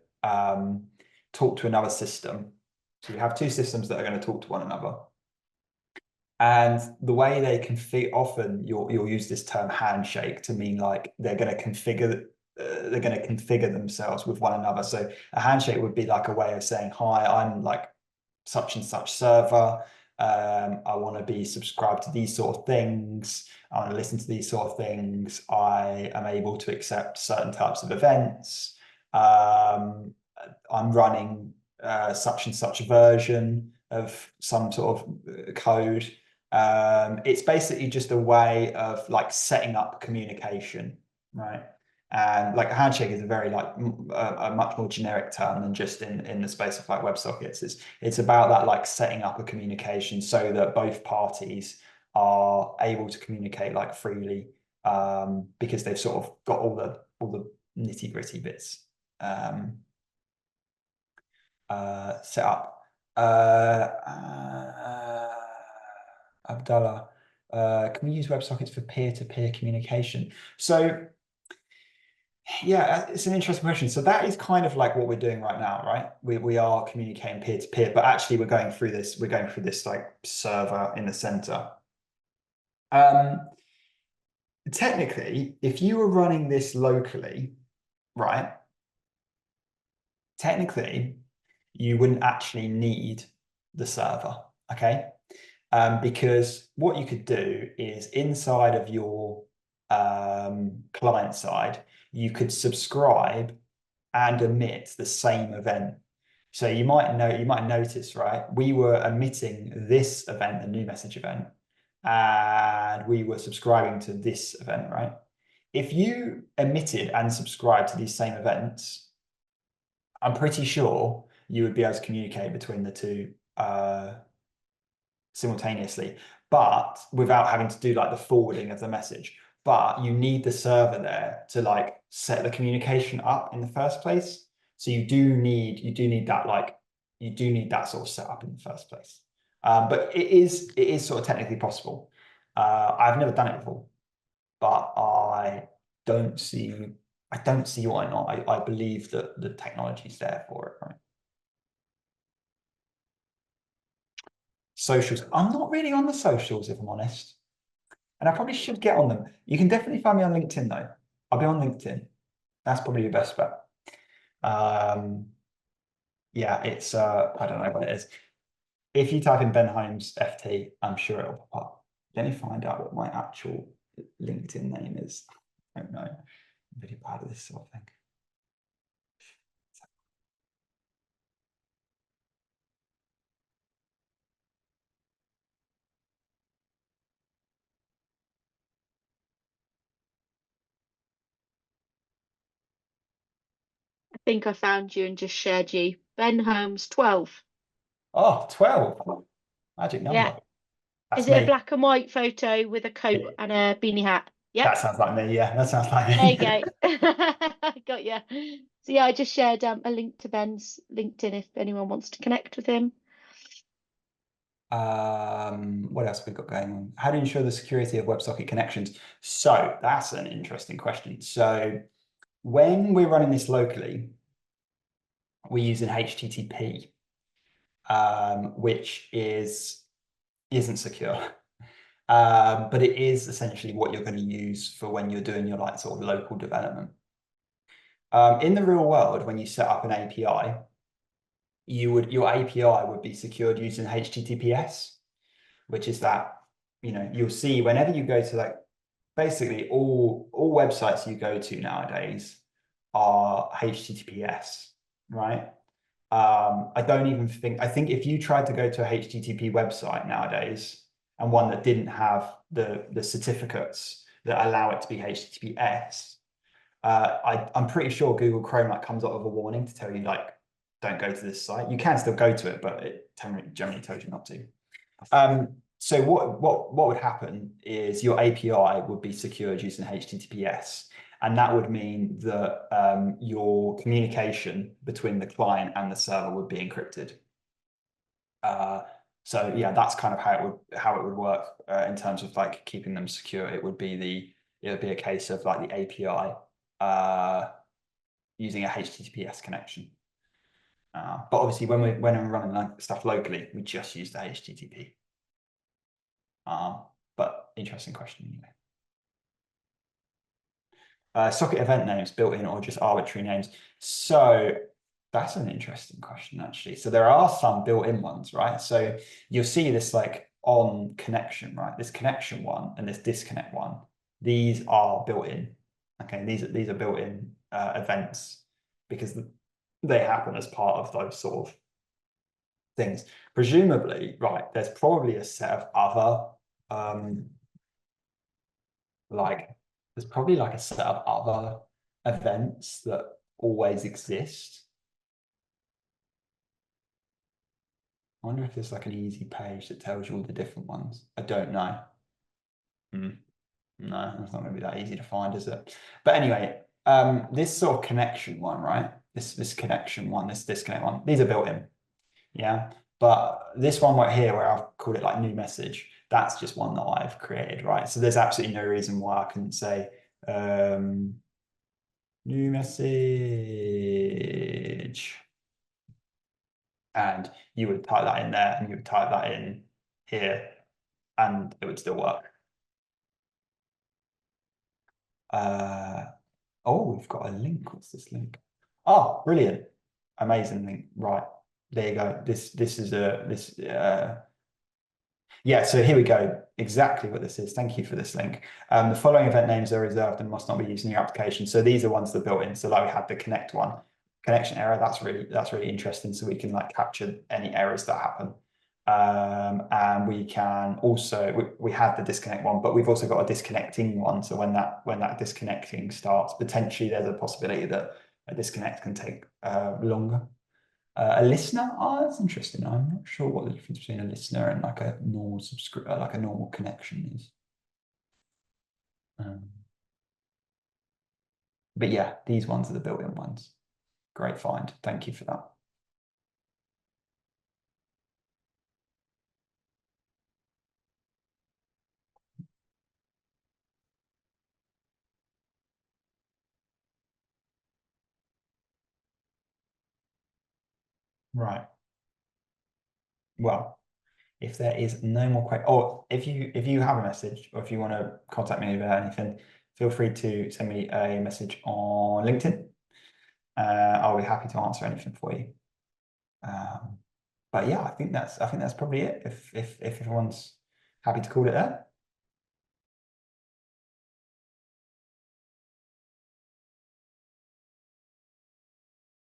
talk to another system. So you have two systems that are going to talk to one another. And the way they configure, often you'll use this term handshake to mean like they're going to configure themselves with one another. So a handshake would be like a way of saying, hi, I'm like such and such server. I want to be subscribed to these sort of things. I want to listen to these sort of things. I am able to accept certain types of events. I'm running such and such a version of some sort of code. It's basically just a way of like setting up communication, right? And like a handshake is a very like a much more generic term than just in the space of like WebSockets. It's about that like setting up a communication so that both parties are able to communicate like freely, because they've sort of got all the nitty gritty bits set up. Abdullah, can we use WebSockets for peer-to-peer communication? So yeah, it's an interesting question. So that is kind of like what we're doing right now, right? We are communicating peer-to-peer, but actually we're going through this like server in the center. Technically, if you were running this locally, right? Technically, you wouldn't actually need the server, okay? Because what you could do is inside of your client side, you could subscribe and emit the same event. So you might notice, right? We were emitting this event, the new message event, and we were subscribing to this event, right? If you emitted and subscribed to these same events, I'm pretty sure you would be able to communicate between the two simultaneously, but without having to do like the forwarding of the message. But you need the server there to like set the communication up in the first place. So you do need that sort of setup in the first place. But it is sort of technically possible. I've never done it before, but I don't see why not. I believe that the technology is there for it, right? Socials. I'm not really on the socials, if I'm honest. And I probably should get on them. You can definitely find me on LinkedIn, though. I'll be on LinkedIn. That's probably your best bet. Yeah, it's, I don't know what it is. If you type in Ben Holmes FT, I'm sure it'll pop up. Let me find out what my actual LinkedIn name is. I don't know. I'm really bad at this sort of thing. think I found you and just shared you. Ben Holmes, 12. Oh, 12. Magic number. Yeah. That's Is it a me. black and white photo with a coat and a beanie hat? Yep. That sounds like me. Yeah, that sounds like There me. you go. Got you. So yeah, I just shared a link to Ben's LinkedIn if anyone wants to connect with him. What else have we got going on? How do you ensure the security of WebSocket connections? So that's an interesting question. So when we're running this locally, we're using HTTP, which isn't secure. But it is essentially what you're going to use for when you're doing your like sort of local development. In the real world, when you set up an API, your API would be secured using HTTPS, which is that, you'll see whenever you go to like basically all websites you go to nowadays are HTTPS, right? I think if you tried to go to a HTTP website nowadays and one that didn't have the certificates that allow it to be HTTPS, I'm pretty sure Google Chrome like comes up with a warning to tell you like, don't go to this site. You can still go to it, but it generally tells you not to. So what would happen is your API would be secured using HTTPS, and that would mean that your communication between the client and the server would be encrypted. So yeah, that's kind of how it would work in terms of like keeping them secure. It would be a case of like the API using a HTTPS connection. But obviously, when we're running like stuff locally, we just use the HTTP. But interesting question anyway. Socket event names built in or just arbitrary names. So that's an interesting question, actually. So there are some built-in ones, right? So you'll see this like on connection, right? This connection one and this disconnect one. These are built-in. Okay, these are built-in events because they happen as part of those sort of things. Presumably, right, there's probably a set of other there's probably like a set of other events that always exist. I wonder if there's like an easy page that tells you all the different ones. I don't know. No, it's not going to be that easy to find, is it? But anyway, this sort of connection one, right? This connection one, this disconnect one, these are built in. Yeah. But this one right here, where I've called it like new message, that's just one that I've created, right? So there's absolutely no reason why I couldn't say new message. And you would type that in there and you would type that in here and it would still work. Oh, we've got a link. What's this link? Oh, brilliant. Amazing link. Right. There you go. Yeah, so here we go. Exactly what this is. Thank you for this link. The following event names are reserved and must not be used in your application. So these are ones that are built in. So like we had the connect one, connection error. That's really interesting. So we can like capture any errors that happen. And we can also we had the disconnect one, but we've also got a disconnecting one. So when that disconnecting starts, potentially there's a possibility that a disconnect can take longer. A listener? Oh, that's interesting. I'm not sure what the difference between a listener and like a normal like a normal connection is. But yeah, these ones are the built-in ones. Great find. Thank you for that. Right. Well, if there is no more questions, or if you have a message, or if you want to contact me about anything, feel free to send me a message on LinkedIn. I'll be happy to answer anything for you. But yeah, I think that's probably it. If everyone's happy to call it there.